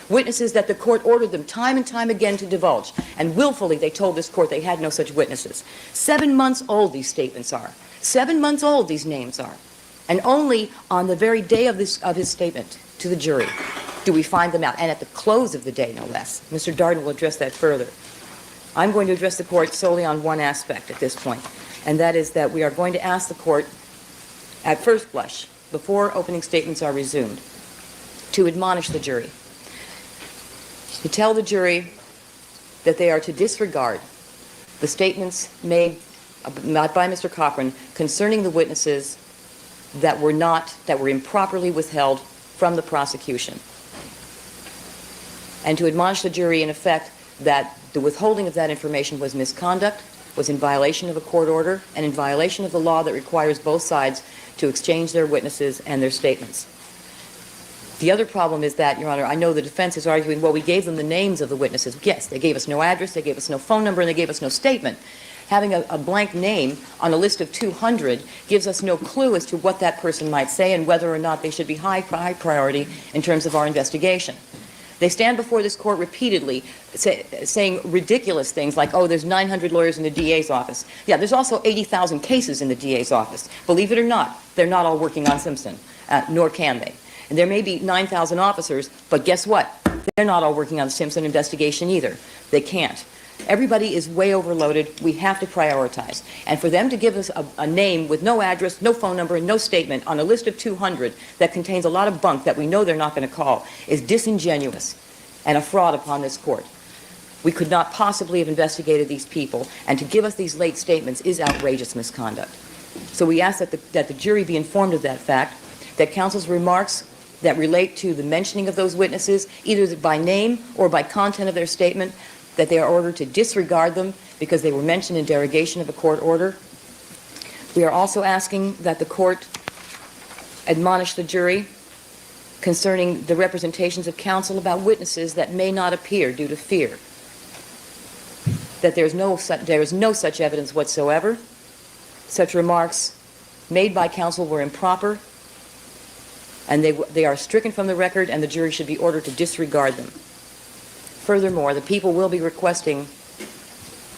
Witnesses that the court ordered them time and time again to divulge. And willfully they told this court they had no such witnesses. 7 months old these statements are. 7 months old these names are. And only on the very day of his statement to the jury do we find them out. And at the close of the day, no less. Mr. Darden will address that further. I'm going to address the court solely on one aspect at this point. And that is that we are going to ask the court, at first blush, before opening statements are resumed, to admonish the jury. To tell the jury that they are to disregard the statements made by Mr. Cochran concerning the witnesses that were improperly withheld from the prosecution. And to admonish the jury, in effect, that the withholding of that information was misconduct, was in violation of a court order, and in violation of the law that requires both sides to exchange their witnesses and their statements. The other problem is that, Your Honor, I know the defense is arguing, well, we gave them the names of the witnesses. Yes, they gave us no address, they gave us no phone number, and they gave us no statement. Having a blank name on a list of 200 gives us no clue as to what that person might say and whether or not they should be high priority in terms of our investigation. They stand before this court repeatedly saying ridiculous things like, oh, there's 900 lawyers in the DA's office. Yeah, there's also 80,000 cases in the DA's office. Believe it or not, they're not all working on Simpson, nor can they. And there may be 9,000 officers, but guess what? They're not all working on the Simpson investigation either. They can't. Everybody is way overloaded. We have to prioritize. And for them to give us a name with no address, no phone number, and no statement on a list of 200 that contains a lot of bunk that we know they're not going to call is disingenuous and a fraud upon this court. We could not possibly have investigated these people, and to give us these late statements is outrageous misconduct. So we ask that the jury be informed of that fact, that counsel's remarks that relate to the mentioning of those witnesses, either by name or by content of their statement, that they are ordered to disregard them because they were mentioned in derogation of a court order. We are also asking that the court admonish the jury concerning the representations of counsel about witnesses that may not appear due to fear, that there is no such evidence whatsoever. Such remarks made by counsel were improper, and they are stricken from the record, and the jury should be ordered to disregard them. Furthermore, the people will be requesting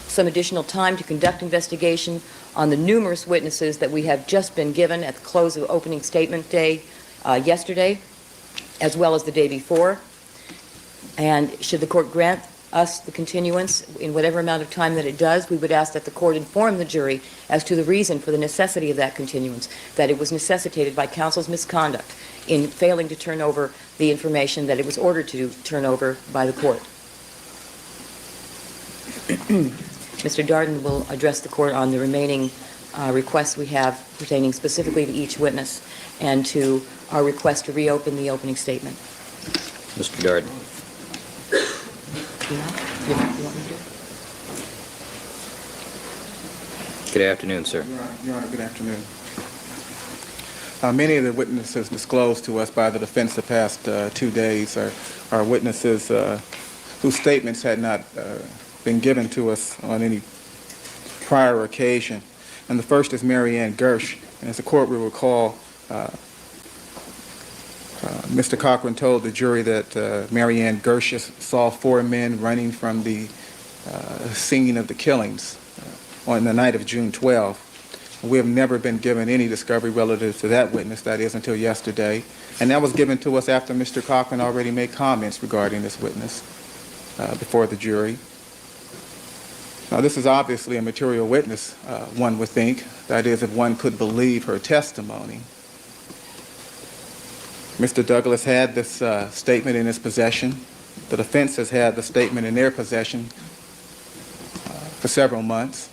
some additional time to conduct investigation on the numerous witnesses that we have just been given at the close of opening statement day yesterday, as well as the day before. And should the court grant us the continuance in whatever amount of time that it does, we would ask that the court inform the jury as to the reason for the necessity of that continuance, that it was necessitated by counsel's misconduct in failing to turn over the information that it was ordered to turn over by the court. Mr. Darden will address the court on the remaining requests we have pertaining specifically to each witness and to our request to reopen the opening statement. Mr. Darden. You want me to do it? Good afternoon, sir. Your Honor, good afternoon. Many of the witnesses disclosed to us by the defense the past 2 days are witnesses whose statements had not been given to us on any prior occasion. And the first is Mary Ann Gersh. And as the court will recall, Mr. Cochran told the jury that Mary Ann Gersh saw 4 men running from the scene of the killings on the night of June 12. We have never been given any discovery relative to that witness, that is, until yesterday. And that was given to us after Mr. Cochran already made comments regarding this witness before the jury. Now, this is obviously a material witness, one would think. That is, if one could believe her testimony. Mr. Douglas had this statement in his possession. The defense has had the statement in their possession for several months.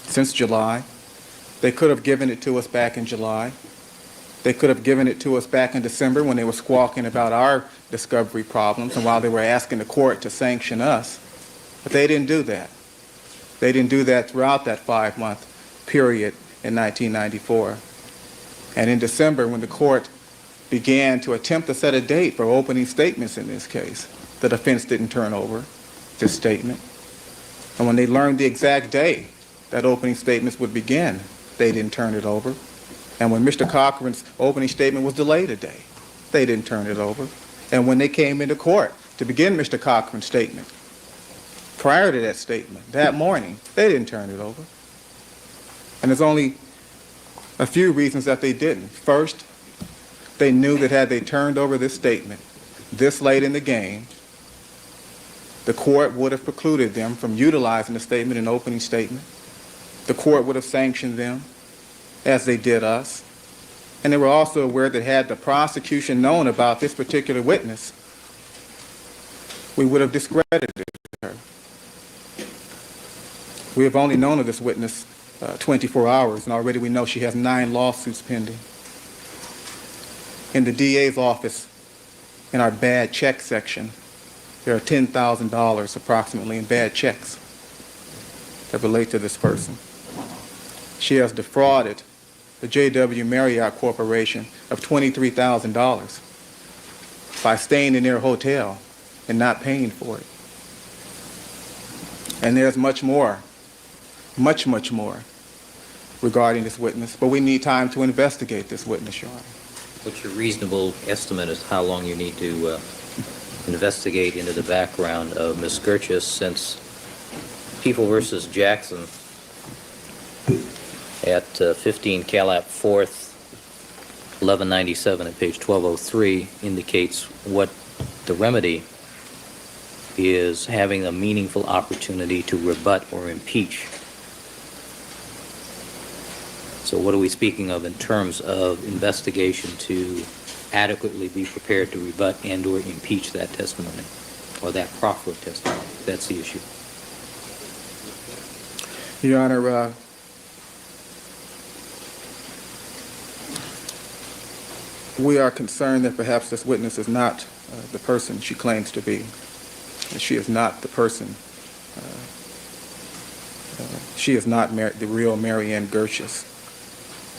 Since July. They could have given it to us back in July. They could have given it to us back in December when they were squawking about our discovery problems and while they were asking the court to sanction us. But they didn't do that. They didn't do that throughout that 5-month period in 1994. And in December, when the court began to attempt to set a date for opening statements in this case, the defense didn't turn over this statement. And when they learned the exact day that opening statements would begin, they didn't turn it over. And when Mr. Cochran's opening statement was delayed a day, they didn't turn it over. And when they came into court to begin Mr. Cochran's statement, prior to that statement, that morning, they didn't turn it over. And there's only a few reasons that they didn't. First, they knew that had they turned over this statement this late in the game, the court would have precluded them from utilizing the statement in opening statement. The court would have sanctioned them, as they did us. And they were also aware that had the prosecution known about this particular witness, we would have discredited her. We have only known of this witness 24 hours, and already we know she has 9 lawsuits pending. In the DA's office, in our bad check section, there are $10,000 approximately in bad checks that relate to this person. She has defrauded the J.W. Marriott Corporation of $23,000 by staying in their hotel and not paying for it. And there's much more much, much more regarding this witness, but we need time to investigate this witness, Your Honor. What's your reasonable estimate as how long you need to investigate into the background of Ms. Gerchis, since People versus Jackson at 15 Calap 4th, 1197 at page 1203 indicates what the remedy is: having a meaningful opportunity to rebut or impeach. So what are we speaking of in terms of investigation to adequately be prepared to rebut and or impeach that testimony or that proffer of testimony? That's the issue. Your Honor, we are concerned that perhaps this witness is not the person she claims to be. That she is not the person. She is not the real Marianne Gerchis.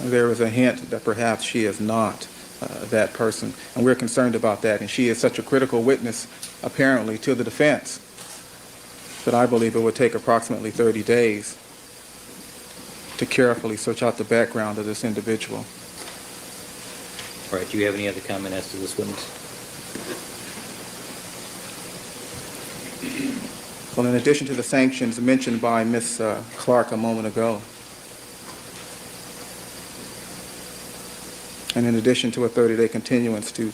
There is a hint that perhaps she is not that person, and we're concerned about that. And she is such a critical witness, apparently, to the defense, that I believe it would take approximately 30 days to carefully search out the background of this individual. All right, do you have any other comment as to this witness? Well, in addition to the sanctions mentioned by Ms. Clark a moment ago, and in addition to a 30-day continuance to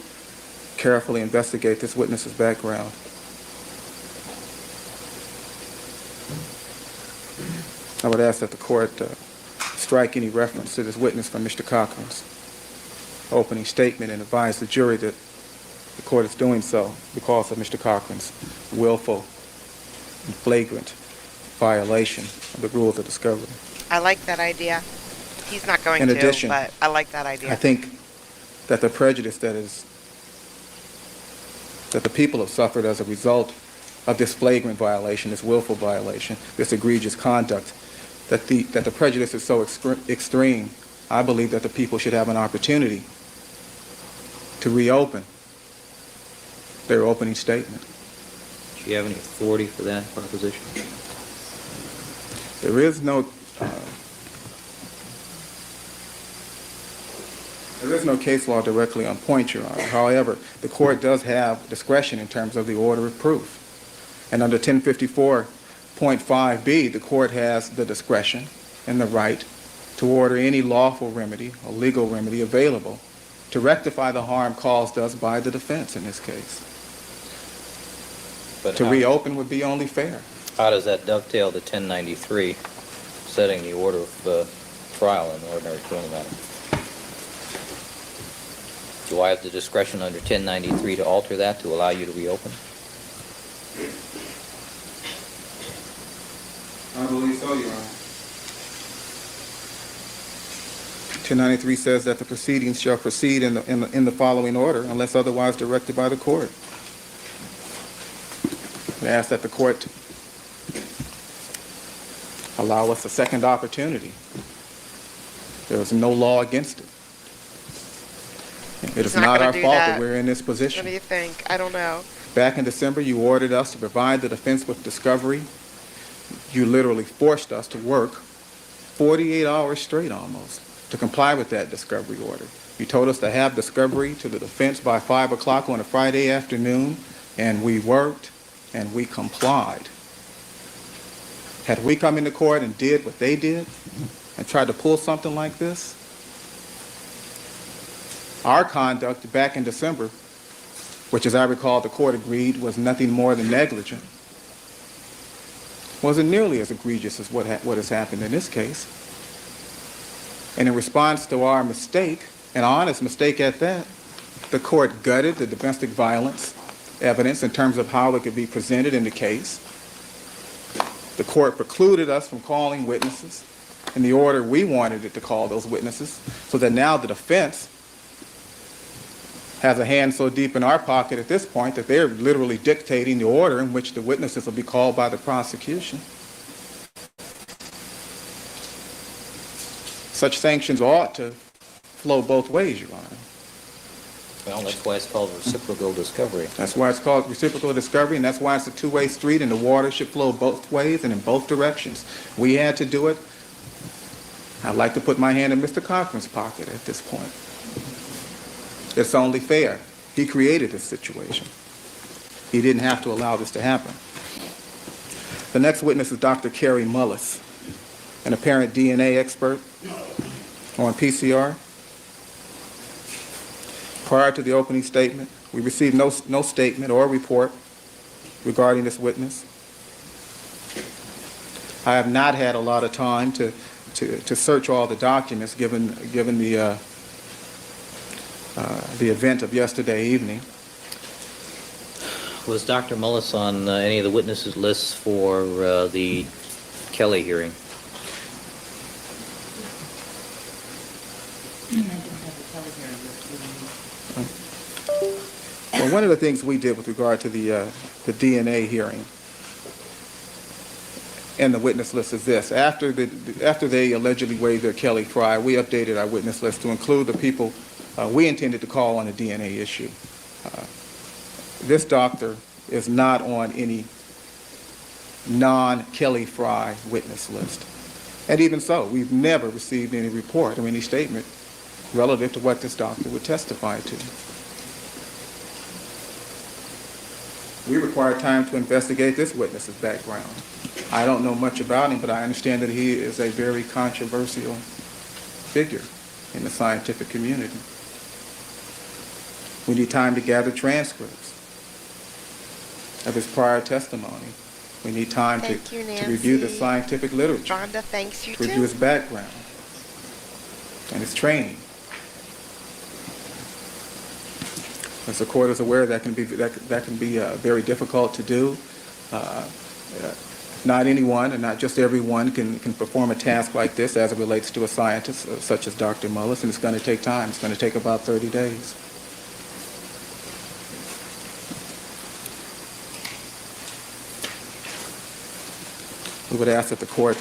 carefully investigate this witness's background, I would ask that the court strike any reference to this witness from Mr. Cochran's opening statement and advise the jury that the court is doing so because of Mr. Cochran's willful and flagrant violation of the rules of discovery. I like that idea. He's not going In to, addition, but I like that idea. I think that the prejudice that the people have suffered as a result of this flagrant violation, this willful violation, this egregious conduct, that the prejudice is so extreme, I believe that the people should have an opportunity to reopen their opening statement. Do you have any authority for that proposition? There is no case law directly on point, Your Honor. However, the court does have discretion in terms of the order of proof. And under 1054.5b, the court has the discretion and the right to order any lawful remedy or legal remedy available to rectify the harm caused us by the defense in this case. But To reopen would be only fair. how does that dovetail to 1093, setting the order of trial in the ordinary criminal matter? Do I have the discretion under 1093 to alter that to allow you to reopen? I believe so, Your Honor. 1093 says that the proceedings shall proceed in the following order unless otherwise directed by the court. I ask that the court allow us a second opportunity. There is no law against it. It is not our fault that we're in this position. What do you think? I don't know. Back in December, you ordered us to provide the defense with discovery. You literally forced us to work 48 hours straight almost to comply with that discovery order. You told us to have discovery to the defense by 5 o'clock on a Friday afternoon, and we worked and we complied. Had we come into court and did what they did and tried to pull something like this, our conduct back in December, which as I recall the court agreed was nothing more than negligent, wasn't nearly as egregious as what has happened in this case. And in response to our mistake, an honest mistake at that, the court gutted the domestic violence evidence in terms of how it could be presented in the case. The court precluded us from calling witnesses in the order we wanted it to call those witnesses, so that now the defense has a hand so deep in our pocket at this point that they're literally dictating the order in which the witnesses will be called by the prosecution. Such sanctions ought to flow both ways, Your Honor. Well, that's why it's called reciprocal discovery. That's why it's called reciprocal discovery, and that's why it's a two-way street, and the water should flow both ways and in both directions. We had to do it. I'd like to put my hand in Mr. Cochran's pocket at this point. It's only fair. He created this situation. He didn't have to allow this to happen. The next witness is Dr. Carrie Mullis, an apparent DNA expert on PCR. Prior to the opening statement, we received no statement or report regarding this witness. I have not had a lot of time to search all the documents given the event of yesterday evening. Was Dr. Mullis on any of the witnesses lists for the Kelly hearing? Well, one of the things we did with regard to the DNA hearing and the witness list is this. After they allegedly waived their Kelly Fry, we updated our witness list to include the people we intended to call on the DNA issue. This doctor is not on any non-Kelly Fry witness list. And even so, we've never received any report or any statement relative to what this doctor would testify to. We require time to investigate this witness's background. I don't know much about him, but I understand that he is a very controversial figure in the scientific community. We need time to gather transcripts of his prior testimony. We need time to review the scientific literature, Rhonda thanks you review too. his background and his training. As the court is aware, that can be very difficult to do. Not anyone, and not just everyone, can perform a task like this as it relates to a scientist such as Dr. Mullis, and it's going to take time. It's going to take about 30 days. We would ask that the court,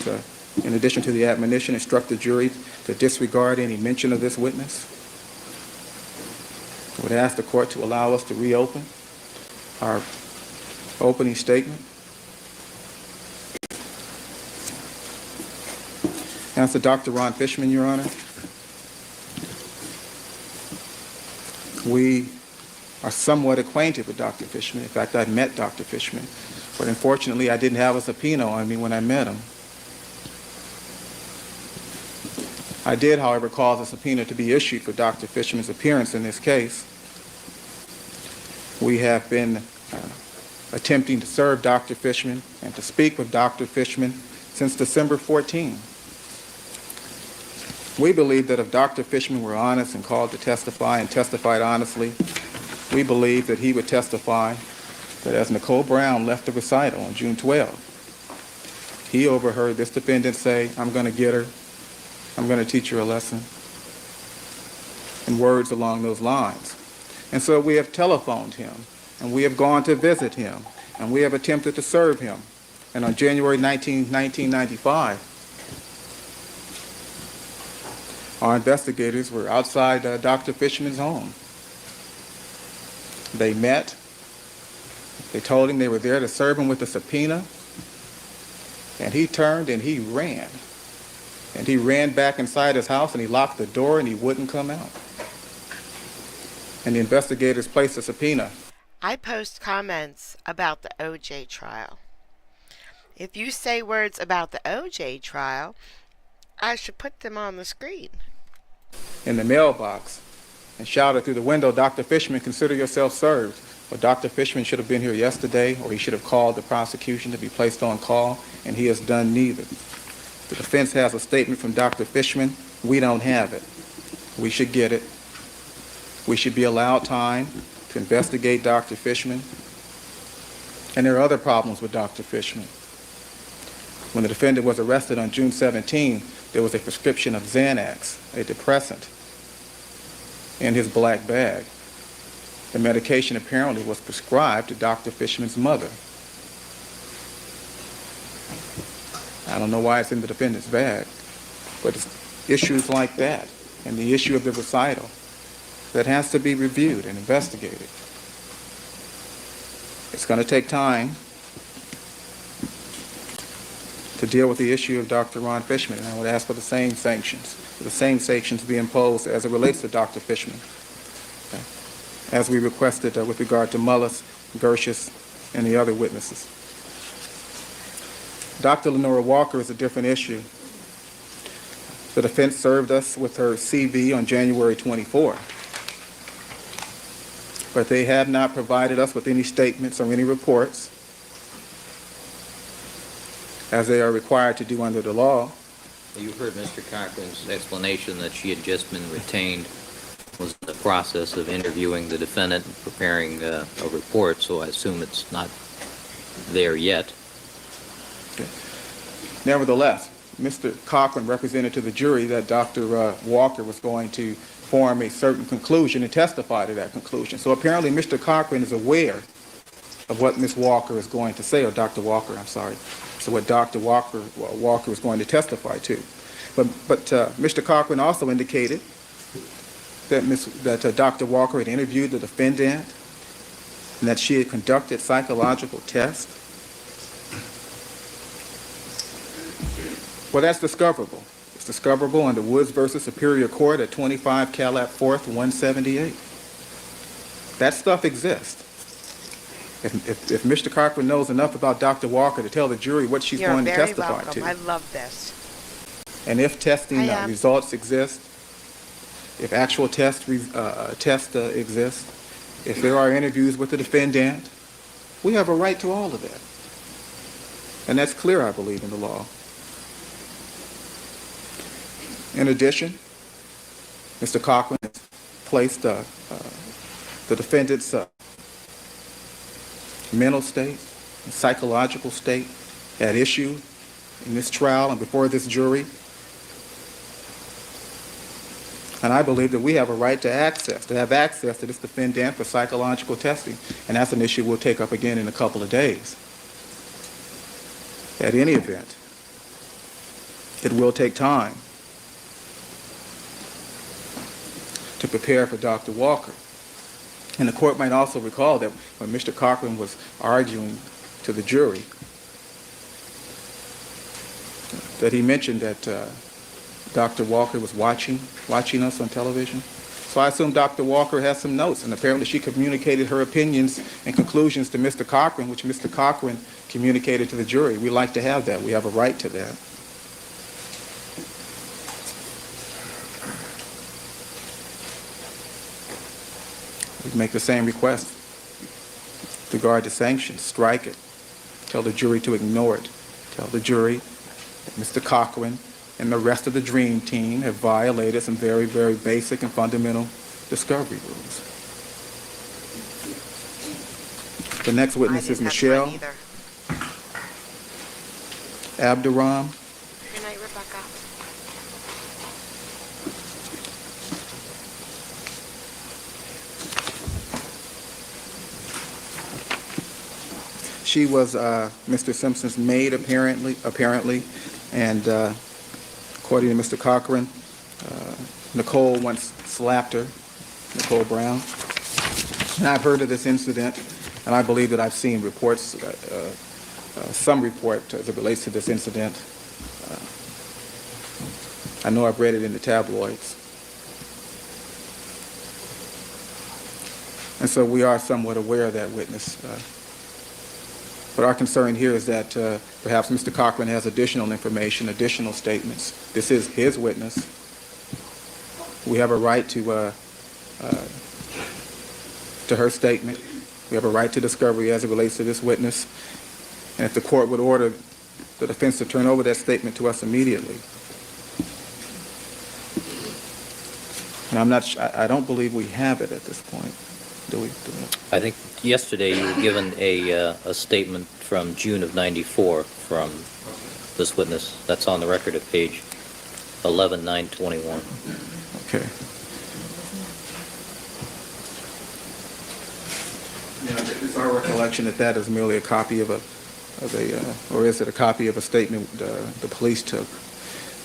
in addition to the admonition, instruct the jury to disregard any mention of this witness. I would ask the court to allow us to reopen our opening statement. As to Dr. Ron Fishman, Your Honor, we are somewhat acquainted with Dr. Fishman. In fact, I've met Dr. Fishman, but unfortunately I didn't have a subpoena on me when I met him. I did, however, cause a subpoena to be issued for Dr. Fishman's appearance in this case. We have been attempting to serve Dr. Fishman and to speak with Dr. Fishman since December 14. We believe that if Dr. Fishman were honest and called to testify and testified honestly, we believe that he would testify that as Nicole Brown left the recital on June 12, he overheard this defendant say, "I'm going to get her. I'm going to teach her a lesson," and words along those lines. And so we have telephoned him, and we have gone to visit him, and we have attempted to serve him. And on January 19, 1995, our investigators were outside Dr. Fishman's home. They met. They told him they were there to serve him with a subpoena, and he turned and he ran. And he ran back inside his house and he locked the door and he wouldn't come out. And the investigators placed a subpoena. I post comments about the OJ trial. If you say words about the OJ trial, I should put them on the screen. In the mailbox and shouted through the window, "Dr. Fishman, consider yourself served." Well, Dr. Fishman should have been here yesterday, or he should have called the prosecution to be placed on call, and he has done neither. The defense has a statement from Dr. Fishman. We don't have it. We should get it. We should be allowed time to investigate Dr. Fishman. And there are other problems with Dr. Fishman. When the defendant was arrested on June 17, there was a prescription of Xanax, a depressant, in his black bag. The medication apparently was prescribed to Dr. Fishman's mother. I don't know why it's in the defendant's bag, but it's issues like that and the issue of the recital that has to be reviewed and investigated. It's going to take time to deal with the issue of Dr. Ron Fishman, and I would ask for the same sanctions be imposed as it relates to Dr. Fishman, okay, as we requested with regard to Mullis, Gershis, and the other witnesses. Dr. Lenora Walker is a different issue. The defense served us with her CV on January 24, but they have not provided us with any statements or any reports, as they are required to do under the law. You heard Mr. Cochran's explanation that she had just been retained, was in the process of interviewing the defendant and preparing a report, so I assume it's not there yet. Okay. Nevertheless, Mr. Cochran represented to the jury that Dr. Walker was going to form a certain conclusion and testify to that conclusion. So apparently Mr. Cochran is aware of what Ms. Walker is going to say, or Dr. Walker, I'm sorry. So what Dr. Walker is going to testify to. But Mr. Cochran also indicated that Dr. Walker had interviewed the defendant and that she had conducted psychological tests. Well, that's discoverable. It's discoverable under Woods versus Superior Court at 25 Calap 4th, 178. That stuff exists. If Mr. Cochran knows enough about Dr. Walker to tell the jury what she's going to testify You're very welcome. to. I love this. And if testing results exist, if actual tests exist, if there are interviews with the defendant, we have a right to all of that. And that's clear, I believe, in the law. In addition, Mr. Cochran has placed the defendant's mental state and psychological state at issue in this trial and before this jury. And I believe that we have a right to have access to this defendant for psychological testing. And that's an issue we'll take up again in a couple of days. At any event, it will take time to prepare for Dr. Walker. And the court might also recall that when Mr. Cochran was arguing to the jury, that he mentioned that Dr. Walker was watching us on television. So I assume Dr. Walker has some notes, and apparently she communicated her opinions and conclusions to Mr. Cochran, which Mr. Cochran communicated to the jury. We like to have that. We have a right to that. We make the same request with regard to sanctions. Strike it. Tell the jury to ignore it. Tell the jury that Mr. Cochran and the rest of the DREAM team have violated some very, very basic and fundamental discovery rules. The next witness is Michelle Abderrahman. Good night, Rebecca. She was Mr. Simpson's maid, apparently, and according to Mr. Cochran, Nicole once slapped her, Nicole Brown. And I've heard of this incident, and I believe that I've seen reports, some report as it relates to this incident. I know I've read it in the tabloids. And so we are somewhat aware of that witness. But our concern here is that perhaps Mr. Cochran has additional information, additional statements. This is his witness. We have a right to her statement. We have a right to discovery as it relates to this witness. And if the court would order the defense to turn over that statement to us immediately. And I don't believe we have it at this point. Do we? I think yesterday you were given a statement from June of '94 from this witness. That's on the record at page 11/9/21. Okay. It's our recollection that that is merely a copy or is it a copy of a statement the police took?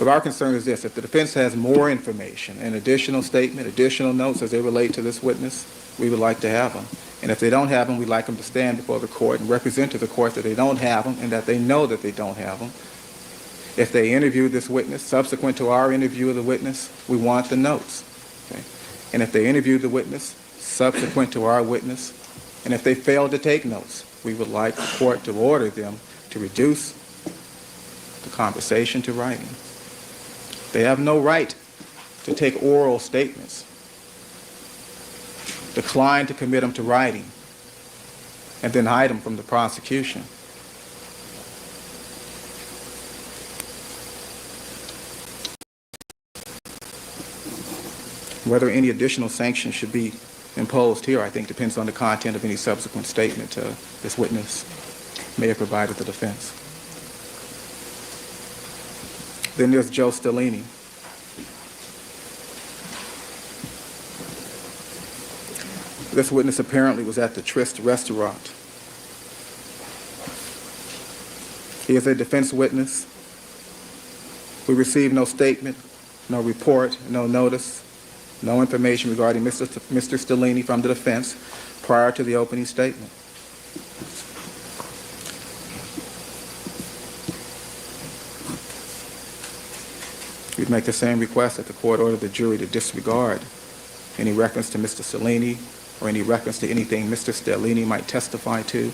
But our concern is this: if the defense has more information, an additional statement, additional notes as they relate to this witness, we would like to have them. And if they don't have them, we'd like them to stand before the court and represent to the court that they don't have them and that they know that they don't have them. If they interview this witness, subsequent to our interview of the witness, we want the notes. Okay? And if they interview the witness, subsequent to our witness, and if they fail to take notes, we would like the court to order them to reduce the conversation to writing. They have no right to take oral statements, decline to commit them to writing, and then hide them from the prosecution. Whether any additional sanctions should be imposed here, I think, depends on the content of any subsequent statement this witness may have provided the defense. Then there's Joe Stellini. This witness apparently was at the Tryst restaurant. He is a defense witness. We received no statement, no report, no notice, no information regarding Mr. Stellini from the defense prior to the opening statement. We'd make the same request that the court order the jury to disregard any reference to Mr. Stellini or any reference to anything Mr. Stellini might testify to.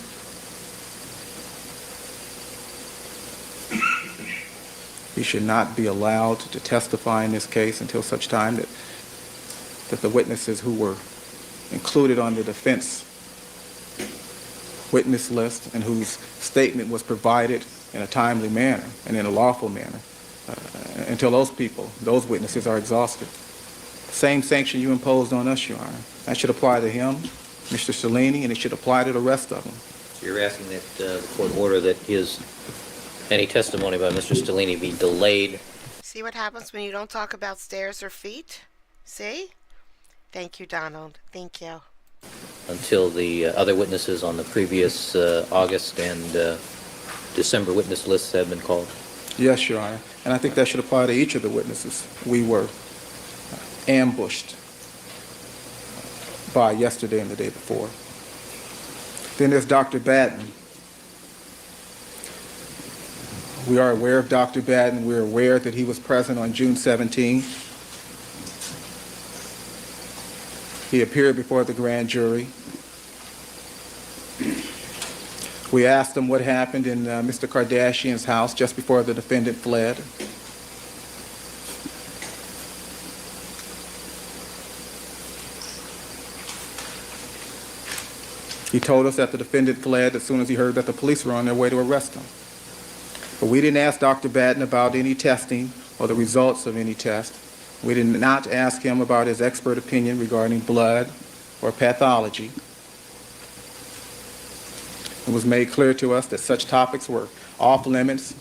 He should not be allowed to testify in this case until such time that the witnesses who were included on the defense witness list and whose statement was provided in a timely manner and in a lawful manner, until those witnesses are exhausted. Same sanction you imposed on us, Your Honor. That should apply to him, Mr. Stellini, and it should apply to the rest of them. So you're asking that the court order that any testimony by Mr. Stellini be delayed. See what happens when you don't talk about stairs or feet? See? Thank you, Donald. Thank you. Until the other witnesses on the previous August and December witness lists have been called. Yes, Your Honor. And I think that should apply to each of the witnesses we were ambushed by yesterday and the day before. Then there's Dr. Batten. We are aware of Dr. Batten. We're aware that he was present on June 17. He appeared before the grand jury. We asked him what happened in Mr. Kardashian's house just before the defendant fled. He told us that the defendant fled as soon as he heard that the police were on their way to arrest him. But we didn't ask Dr. Batten about any testing or the results of any test. We did not ask him about his expert opinion regarding blood or pathology. It was made clear to us that such topics were off limits,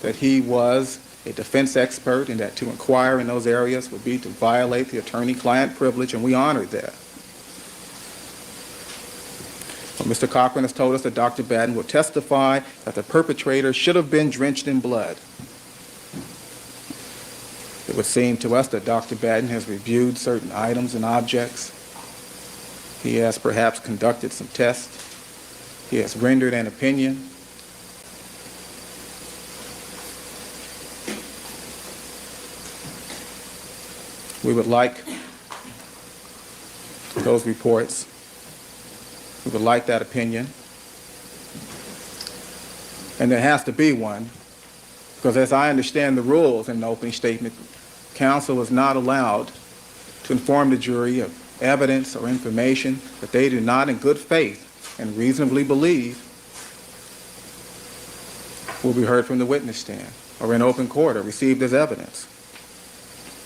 that he was a defense expert, and that to inquire in those areas would be to violate the attorney-client privilege, and we honored that. Well, Mr. Cochran has told us that Dr. Batten will testify that the perpetrator should have been drenched in blood. It would seem to us that Dr. Batten has reviewed certain items and objects. He has perhaps conducted some tests. He has rendered an opinion. We would like those reports. We would like that opinion. And there has to be one, because as I understand the rules in the opening statement, counsel is not allowed to inform the jury of evidence or information that they do not in good faith and reasonably believe will be heard from the witness stand or in open court or received as evidence.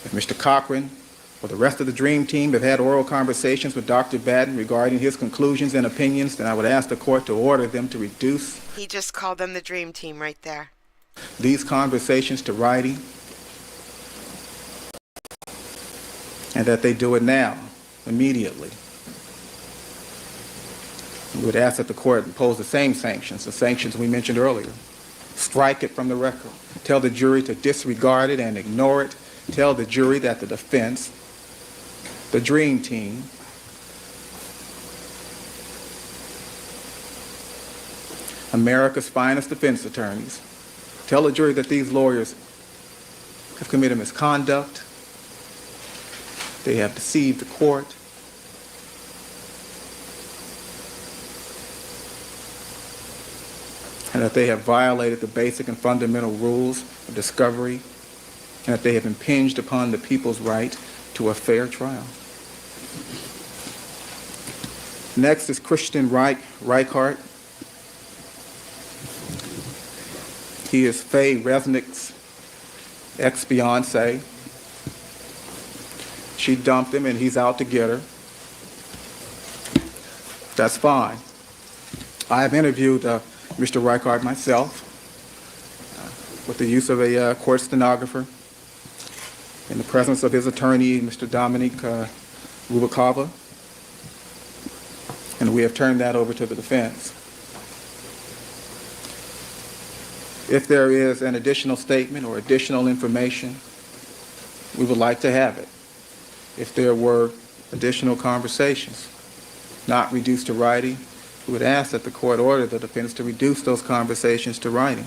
If Mr. Cochran or the rest of the Dream Team have had oral conversations with Dr. Batten regarding his conclusions and opinions, then I would ask the court to order them to reduce He just called them the Dream Team right there. these conversations to writing, and that they do it now, immediately. We would ask that the court impose the same sanctions, the sanctions we mentioned earlier. Strike it from the record. Tell the jury to disregard it and ignore it. Tell the jury that the defense, the dream team, America's finest defense attorneys, tell the jury that these lawyers have committed misconduct, they have deceived the court, and that they have violated the basic and fundamental rules of discovery, and that they have impinged upon the people's right to a fair trial. Next is Christian Reichart. He is Faye Resnick's ex-fiancé. She dumped him and he's out to get her. That's fine. I have interviewed Mr. Reichart myself with the use of a court stenographer in the presence of his attorney, Mr. Dominique Rubakova, and we have turned that over to the defense. If there is an additional statement or additional information, we would like to have it. If there were additional conversations not reduced to writing, we would ask that the court order the defense to reduce those conversations to writing.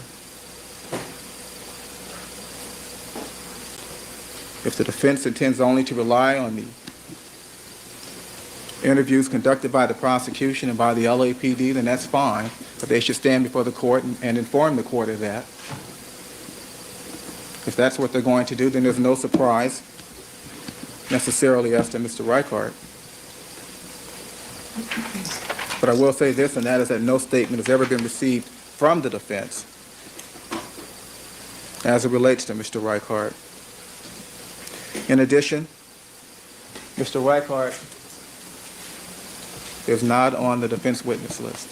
If the defense intends only to rely on the interviews conducted by the prosecution and by the LAPD, then that's fine, but they should stand before the court and inform the court of that. If that's what they're going to do, then there's no surprise necessarily as to Mr. Reichart. But I will say this, and that is that no statement has ever been received from the defense as it relates to Mr. Reichart. In addition, Mr. Reichart is not on the defense witness list.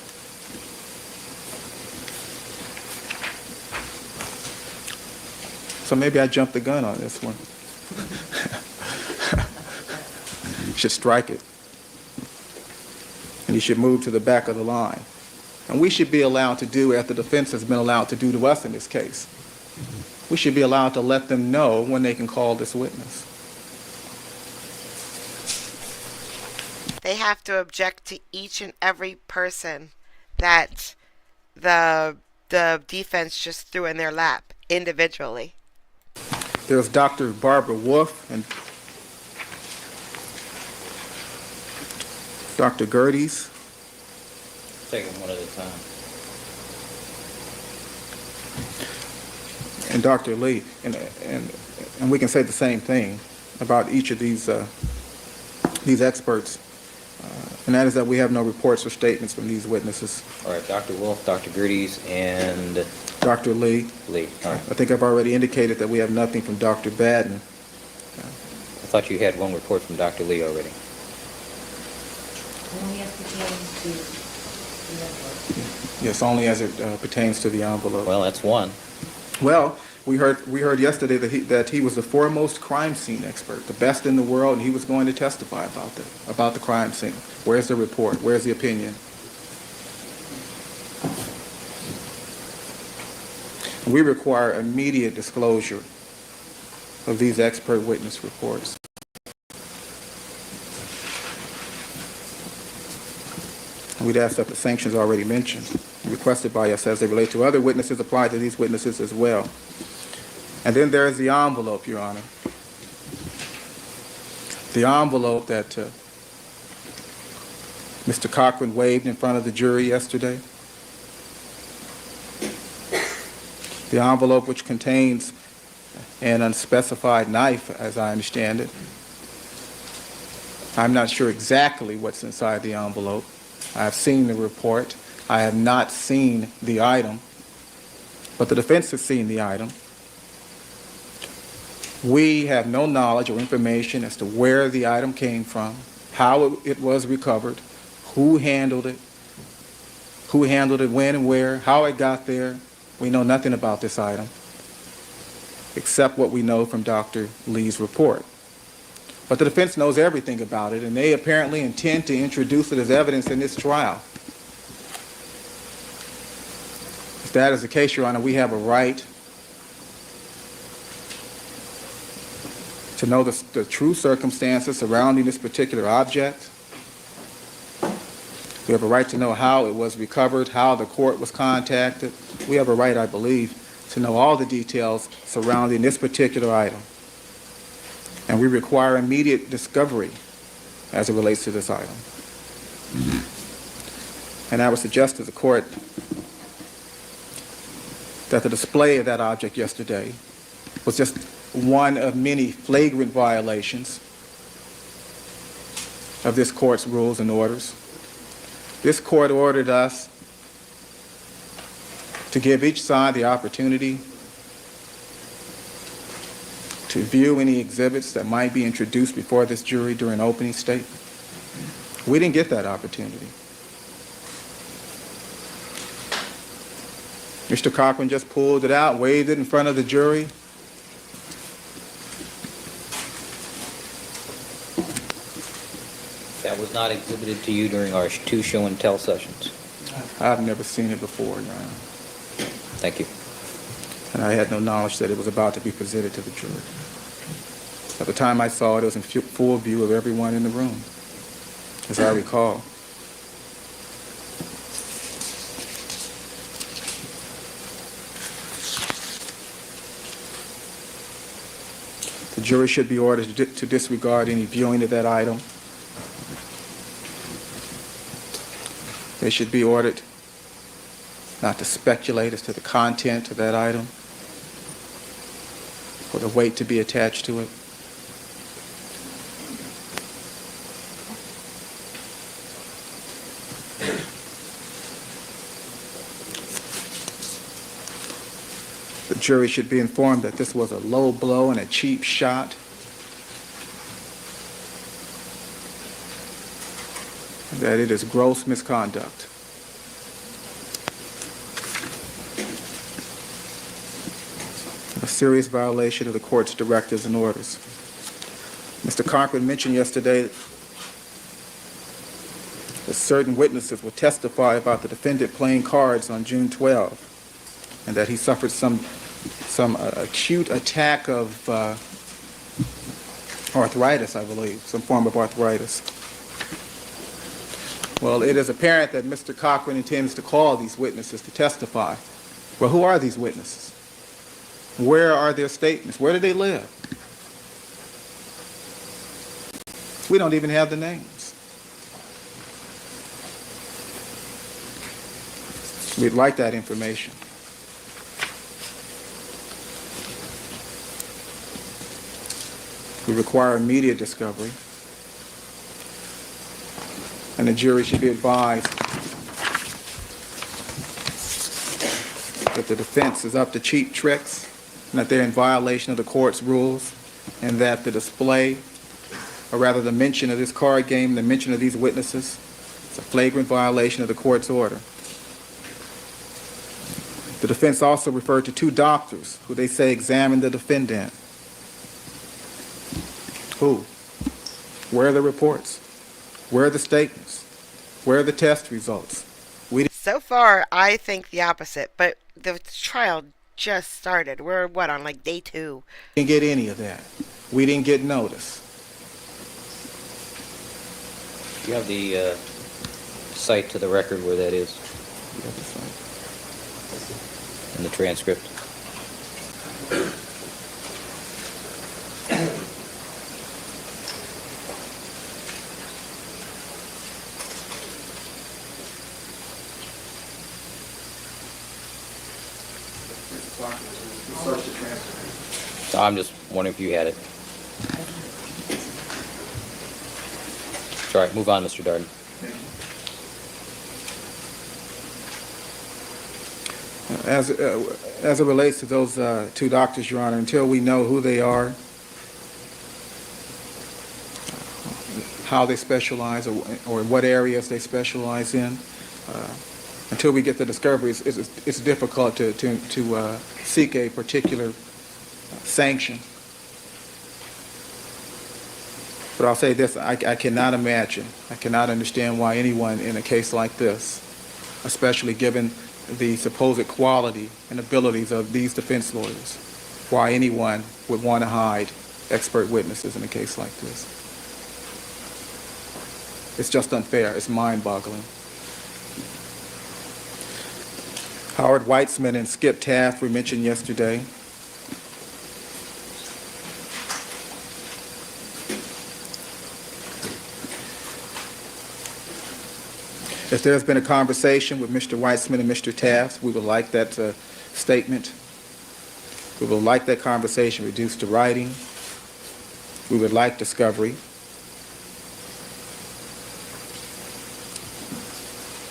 So maybe I jumped the gun on this one. Should strike it. And he should move to the back of the line. And we should be allowed to do as the defense has been allowed to do to us in this case. We should be allowed to let them know when they can call this witness. They have to object to each and every person that the defense just threw in their lap individually. There's Dr. Barbara Wolf and Dr. Gerdes. Take them one at a time. And Dr. Lee. And we can say the same thing about each of these experts. And that is that we have no reports or statements from these witnesses. All right, Dr. Wolf, Dr. Gerdes, and Dr. Lee. Lee. All right. I think I've already indicated that we have nothing from Dr. Baden. I thought you had one report from Dr. Lee already. Only as pertains to the envelope. Yes, only as it pertains to the envelope. Well, that's one. Well, we heard yesterday that he was the foremost crime scene expert, the best in the world, and he was going to testify about the crime scene. Where's the report? Where's the opinion? We require immediate disclosure of these expert witness reports. We'd ask that the sanctions already mentioned, requested by us as they relate to other witnesses, apply to these witnesses as well. And then there is the envelope, Your Honor. The envelope that Mr. Cochran waved in front of the jury yesterday. The envelope which contains an unspecified knife, as I understand it. I'm not sure exactly what's inside the envelope. I've seen the report. I have not seen the item, but the defense has seen the item. We have no knowledge or information as to where the item came from, how it was recovered, who handled it, when and where, how it got there. We know nothing about this item, except what we know from Dr. Lee's report. But the defense knows everything about it, and they apparently intend to introduce it as evidence in this trial. If that is the case, Your Honor, we have a right to know the true circumstances surrounding this particular object. We have a right to know how it was recovered, how the court was contacted. We have a right, I believe, to know all the details surrounding this particular item. And we require immediate discovery as it relates to this item. And I would suggest to the court that the display of that object yesterday was just one of many flagrant violations of this court's rules and orders. This court ordered us to give each side the opportunity to view any exhibits that might be introduced before this jury during opening statement. We didn't get that opportunity. Mr. Cochran just pulled it out, waved it in front of the jury. That was not exhibited to you during our two show and tell sessions. I've never seen it before, Your Honor. Thank you. And I had no knowledge that it was about to be presented to the jury. At the time I saw it, it was in full view of everyone in the room, as I recall. The jury should be ordered to disregard any viewing of that item. They should be ordered not to speculate as to the content of that item or the weight to be attached to it. The jury should be informed that this was a low blow and a cheap shot. That it is gross misconduct. A serious violation of the court's directives and orders. Mr. Cochran mentioned yesterday that certain witnesses will testify about the defendant playing cards on June 12, and that he suffered some acute attack of arthritis, I believe, some form of arthritis. Well, it is apparent that Mr. Cochran intends to call these witnesses to testify. Well, who are these witnesses? Where are their statements? Where do they live? We don't even have the names. We'd like that information. We require immediate discovery. And the jury should be advised that the defense is up to cheap tricks, and that they're in violation of the court's rules, and that the display, or rather the mention of this card game, the mention of these witnesses, is a flagrant violation of the court's order. The defense also referred to two doctors who they say examined the defendant. Who? Where are the reports? Where are the statements? Where are the test results? So far, I think the opposite, but the trial just started. We're, on like day 2? We didn't get any of that. We didn't get notice. Do you have the cite to the record where that is in the transcript? I'm just wondering if you had it. It's all right, move on, Mr. Darden. As it relates to those two doctors, Your Honor, until we know who they are, how they specialize, or what areas they specialize in, until we get the discovery, it's difficult to seek a particular sanction. But I'll say this, I cannot imagine, I cannot understand why anyone in a case like this, especially given the supposed quality and abilities of these defense lawyers, why anyone would want to hide expert witnesses in a case like this. It's just unfair. It's mind-boggling. Howard Weitzman and Skip Taft were mentioned yesterday. If there's been a conversation with Mr. Weitzman and Mr. Taft, we would like that statement. We would like that conversation reduced to writing. We would like discovery.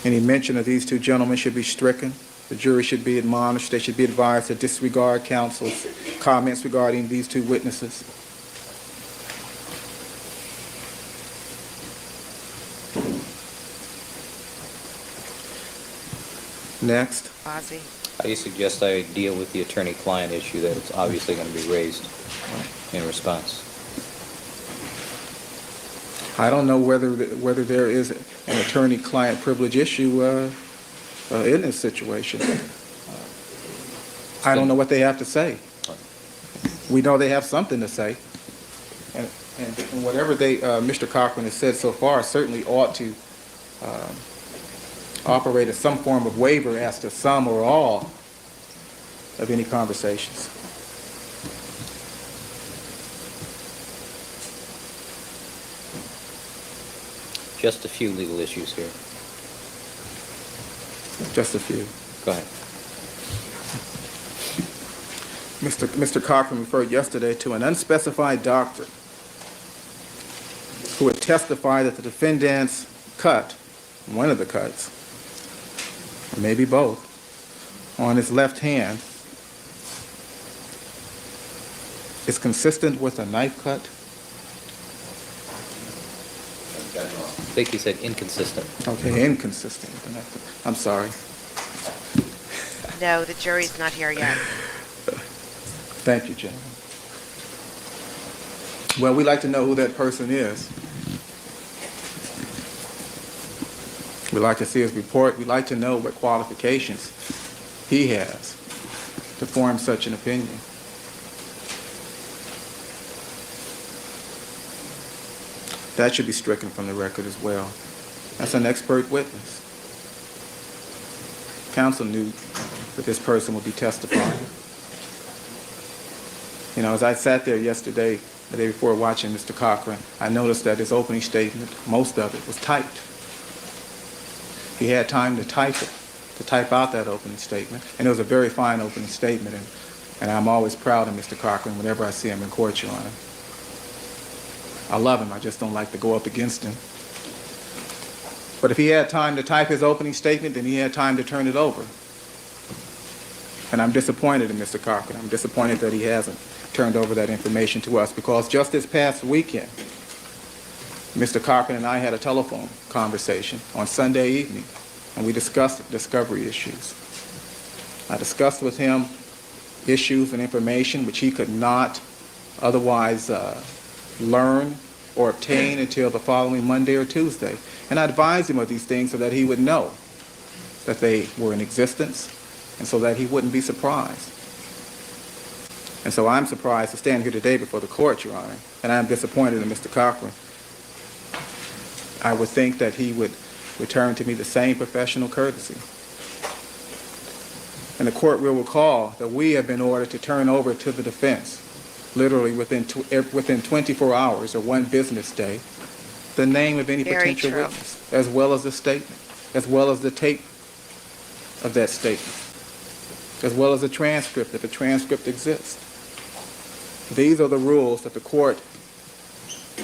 Any mention of these two gentlemen should be stricken. The jury should be admonished. They should be advised to disregard counsel's comments regarding these two witnesses. Next. Ozzy. How do you suggest I deal with the attorney-client issue that it's obviously going to be raised in response? I don't know whether there is an attorney-client privilege issue in this situation. I don't know what they have to say. We know they have something to say, and whatever Mr. Cochran has said so far certainly ought to operate as some form of waiver as to some or all of any conversations. Just a few legal issues here. Just a few. Go ahead. Mr. Cochran referred yesterday to an unspecified doctor who would testify that the defendant's cut, one of the cuts, or maybe both, on his left hand is consistent with a knife cut. I think he said inconsistent. Okay, inconsistent with a knife cut. I'm sorry. No, the jury's not here yet. Thank you, gentlemen. Well, we'd like to know who that person is. We'd like to see his report. We'd like to know what qualifications he has to form such an opinion. That should be stricken from the record as well. That's an expert witness. Counsel knew that this person would be testifying. You know, as I sat there yesterday, the day before watching Mr. Cochran, I noticed that his opening statement, most of it, was typed. He had time to type it, to type out that opening statement, and it was a very fine opening statement, and I'm always proud of Mr. Cochran whenever I see him in court, Your Honor. I love him, I just don't like to go up against him. But if he had time to type his opening statement, then he had time to turn it over. And I'm disappointed in Mr. Cochran. I'm disappointed that he hasn't turned over that information to us, because just this past weekend, Mr. Cochran and I had a telephone conversation on Sunday evening, and we discussed discovery issues. I discussed with him issues and information which he could not otherwise learn or obtain until the following Monday or Tuesday. And I advised him of these things so that he would know that they were in existence, and so that he wouldn't be surprised. And so I'm surprised to stand here today before the court, Your Honor, and I'm disappointed in Mr. Cochran. I would think that he would return to me the same professional courtesy. And the court will recall that we have been ordered to turn over to the defense, literally within 24 hours or one business day, the name of any Very potential true. witness, as well as the statement, as well as the tape of that statement, as well as the transcript, if a transcript exists. These are the rules that the court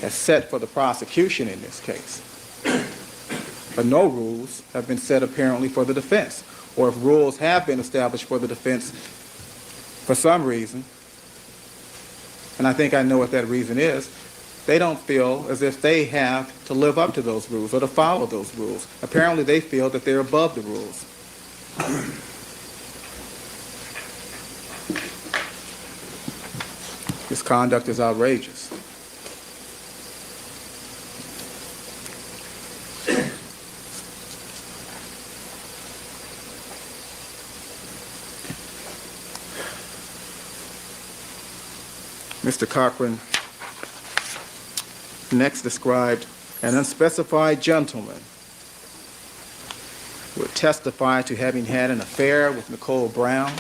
has set for the prosecution in this case. But no rules have been set apparently for the defense. Or if rules have been established for the defense for some reason, and I think I know what that reason is, they don't feel as if they have to live up to those rules or to follow those rules. Apparently they feel that they're above the rules. This conduct is outrageous. Mr. Cochran next described an unspecified gentleman who would testify to having had an affair with Nicole Brown.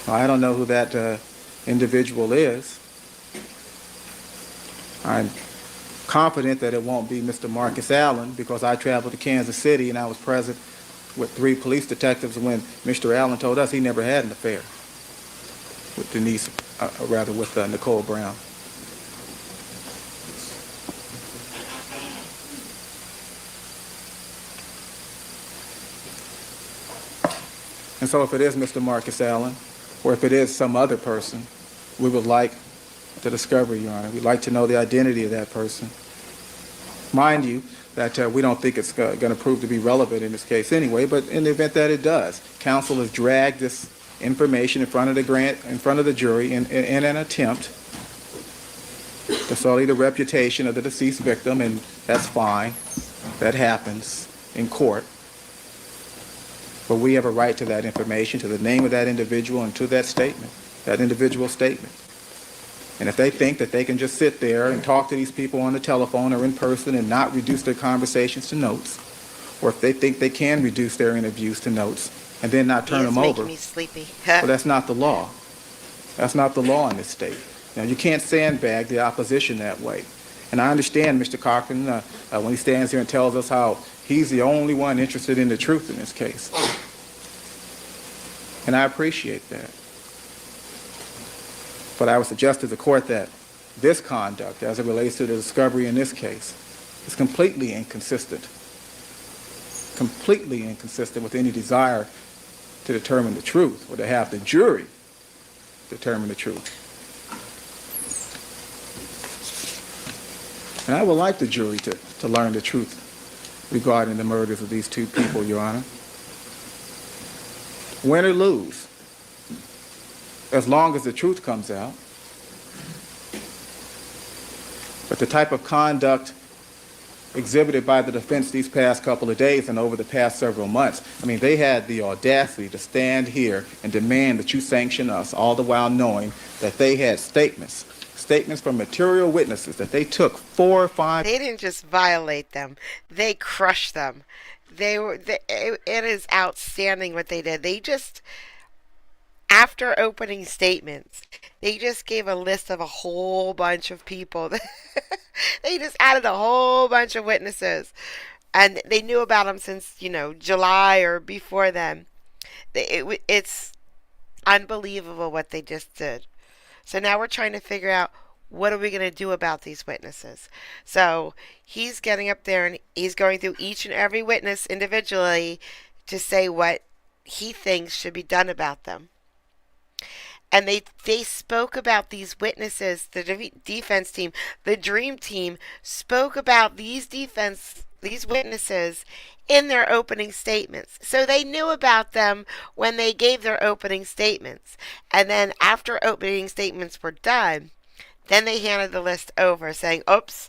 I don't know who that individual is. I'm confident that it won't be Mr. Marcus Allen because I traveled to Kansas City and I was present with 3 police detectives when Mr. Allen told us he never had an affair with with Nicole Brown. And so if it is Mr. Marcus Allen, or if it is some other person, we would like the discovery, Your Honor. We'd like to know the identity of that person. Mind you, that we don't think it's going to prove to be relevant in this case anyway, but in the event that it does, counsel has dragged this information in front of the jury in an attempt to sully the reputation of the deceased victim, and that's fine. That happens in court. But we have a right to that information, to the name of that individual, and to that statement, that individual statement. And if they think that they can just sit there and talk to these people on the telephone or in person and not reduce their conversations to notes, or if they think they can reduce their interviews to notes and then not turn them over, making me sleepy. well, that's not the law. That's not the law in this state. Now, you can't sandbag the opposition that way. And I understand Mr. Cochran when he stands here and tells us how he's the only one interested in the truth in this case. And I appreciate that. But I would suggest to the court that this conduct, as it relates to the discovery in this case, is completely inconsistent with any desire to determine the truth, or to have the jury determine the truth. And I would like the jury to learn the truth regarding the murders of these 2 people, Your Honor. Win or lose, as long as the truth comes out. But the type of conduct exhibited by the defense these past couple of days and over the past several months, I mean, they had the audacity to stand here and demand that you sanction us, all the while knowing that they had statements from material witnesses that they took 4 or 5. They didn't just violate them; they crushed them. It is outstanding what they did. They just, after opening statements, they just gave a list of a whole bunch of people. They just added a whole bunch of witnesses, and they knew about them since July or before then. It's unbelievable what they just did. So now we're trying to figure out, what are we going to do about these witnesses? So he's getting up there and he's going through each and every witness individually to say what he thinks should be done about them. And they spoke about these witnesses, the defense team, the dream team spoke about these witnesses in their opening statements. So they knew about them when they gave their opening statements. And then after opening statements were done, then they handed the list over saying, oops,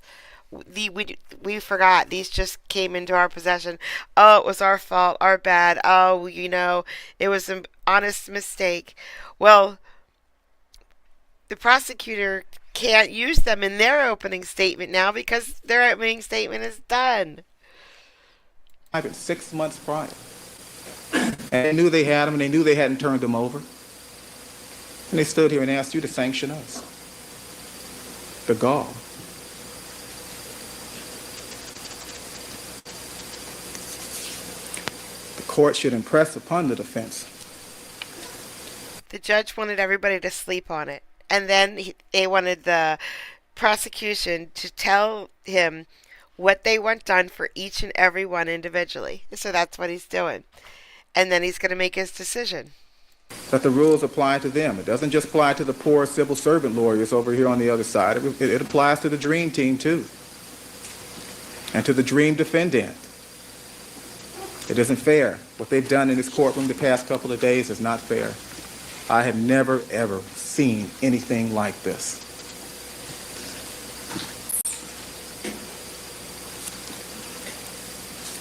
we forgot. These just came into our possession. Oh, it was our fault, our bad. Oh, it was an honest mistake. Well, the prosecutor can't use them in their opening statement now because their opening statement is done. 6 months prior. And they knew they had them, and they knew they hadn't turned them over. And they stood here and asked you to sanction us. The gall. The court should impress upon the defense. The judge wanted everybody to sleep on it. And then they wanted the prosecution to tell him what they want done for each and every one individually. So that's what he's doing. And then he's going to make his decision. That the rules apply to them. It doesn't just apply to the poor civil servant lawyers over here on the other side. It applies to the dream team too. And to the dream defendant. It isn't fair. What they've done in this courtroom the past couple of days is not fair. I have never, ever seen anything like this.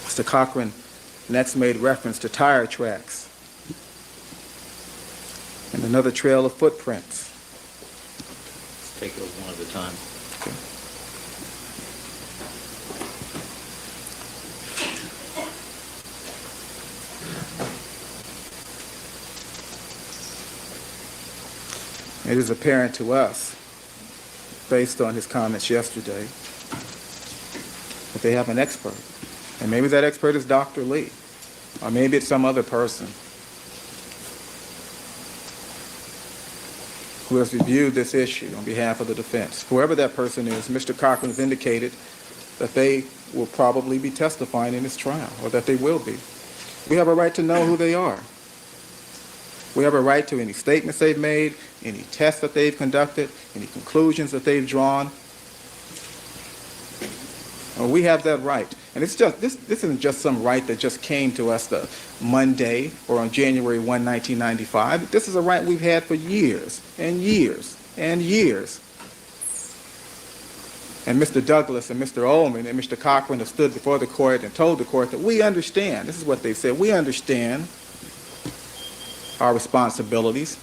Mr. Cochran next made reference to tire tracks. And another trail of footprints. Let's take those one at a time. It is apparent to us, based on his comments yesterday, that they have an expert. And maybe that expert is Dr. Lee, or maybe it's some other person who has reviewed this issue on behalf of the defense. Whoever that person is, Mr. Cochran has indicated that they will probably be testifying in this trial, or that they will be. We have a right to know who they are. We have a right to any statements they've made, any tests that they've conducted, any conclusions that they've drawn. We have that right. And it's just this isn't just some right that just came to us the Monday or on January 1, 1995. This is a right we've had for years and years and years. And Mr. Douglas and Mr. Ullman and Mr. Cochran have stood before the court and told the court that we understand. This is what they said. We understand our responsibilities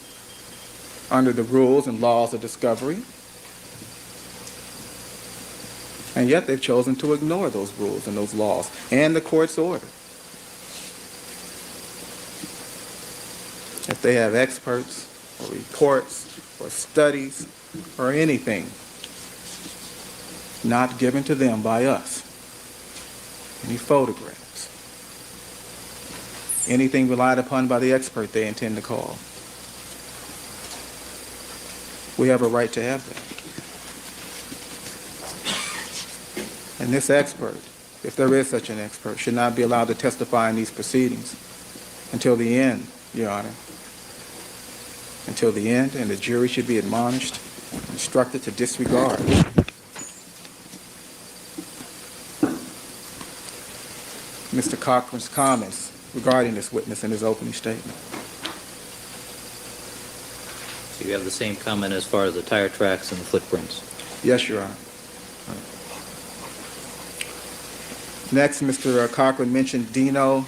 under the rules and laws of discovery. And yet they've chosen to ignore those rules and those laws and the court's order. If they have experts or reports or studies or anything not given to them by us, any photographs, anything relied upon by the expert they intend to call, we have a right to have that. And this expert, if there is such an expert, should not be allowed to testify in these proceedings until the end, Your Honor. Until the end, and the jury should be admonished, instructed to disregard Mr. Cochran's comments regarding this witness in his opening statement. So you have the same comment as far as the tire tracks and the footprints? Yes, Your Honor. Next, Mr. Cochran mentioned Dino.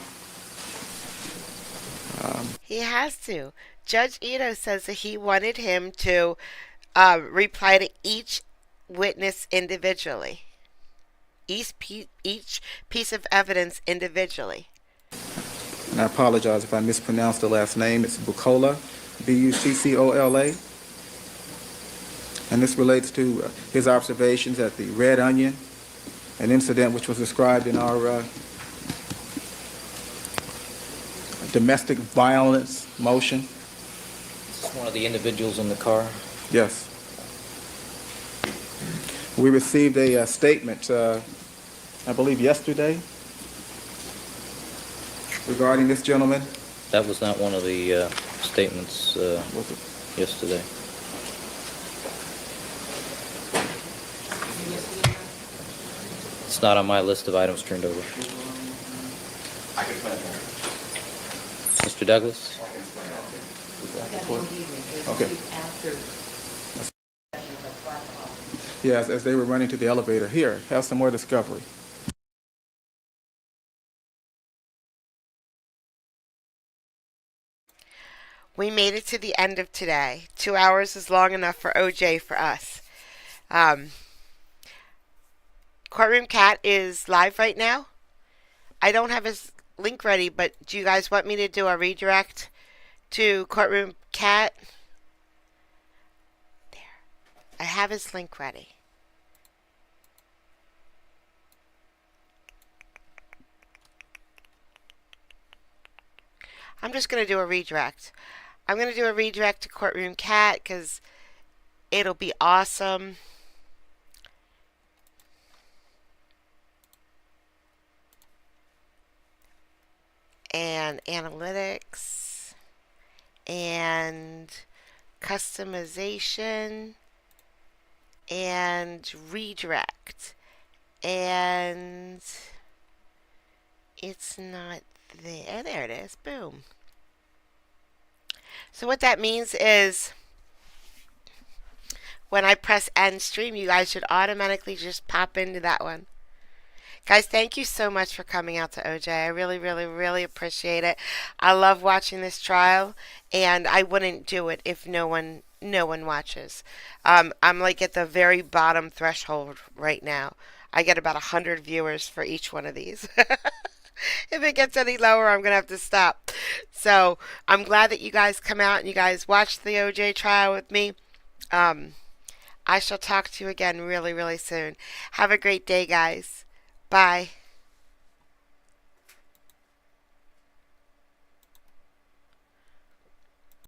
He has to. Judge Ito says that he wanted him to reply to each witness individually. Each piece of evidence individually. And I apologize if I mispronounced the last name. It's Buccola, B-U-C-C-O-L-A. And this relates to his observations at the Red Onion, an incident which was described in our domestic violence motion. Is this one of the individuals in the car? Yes. We received a statement, I believe yesterday, regarding this gentleman. That was not one of the statements Was it? yesterday. It's not on my list of items turned over. Mr. Douglas? Okay. Yes, as they were running to the elevator. Here, have some more discovery. We made it to the end of today. 2 hours is long enough for OJ for us. Courtroom Cat is live right now. I don't have his link ready, but do you guys want me to do a redirect to Courtroom Cat? There. I have his link ready. I'm just going to do a redirect. I'm going to do a redirect to Courtroom Cat because it'll be awesome. And analytics and customization and redirect, and it's not there. There it is. Boom. So what that means is when I press end stream, you guys should automatically just pop into that one. Guys, thank you so much for coming out to OJ. I really, really, really appreciate it. I love watching this trial, and I wouldn't do it if no one watches. I'm like at the very bottom threshold right now. I get about 100 viewers for each one of these. If it gets any lower, I'm gonna have to stop. So I'm glad that you guys come out and you guys watch the OJ trial with me. Um, I shall talk to you again really, really soon. Have a great day, guys. Bye.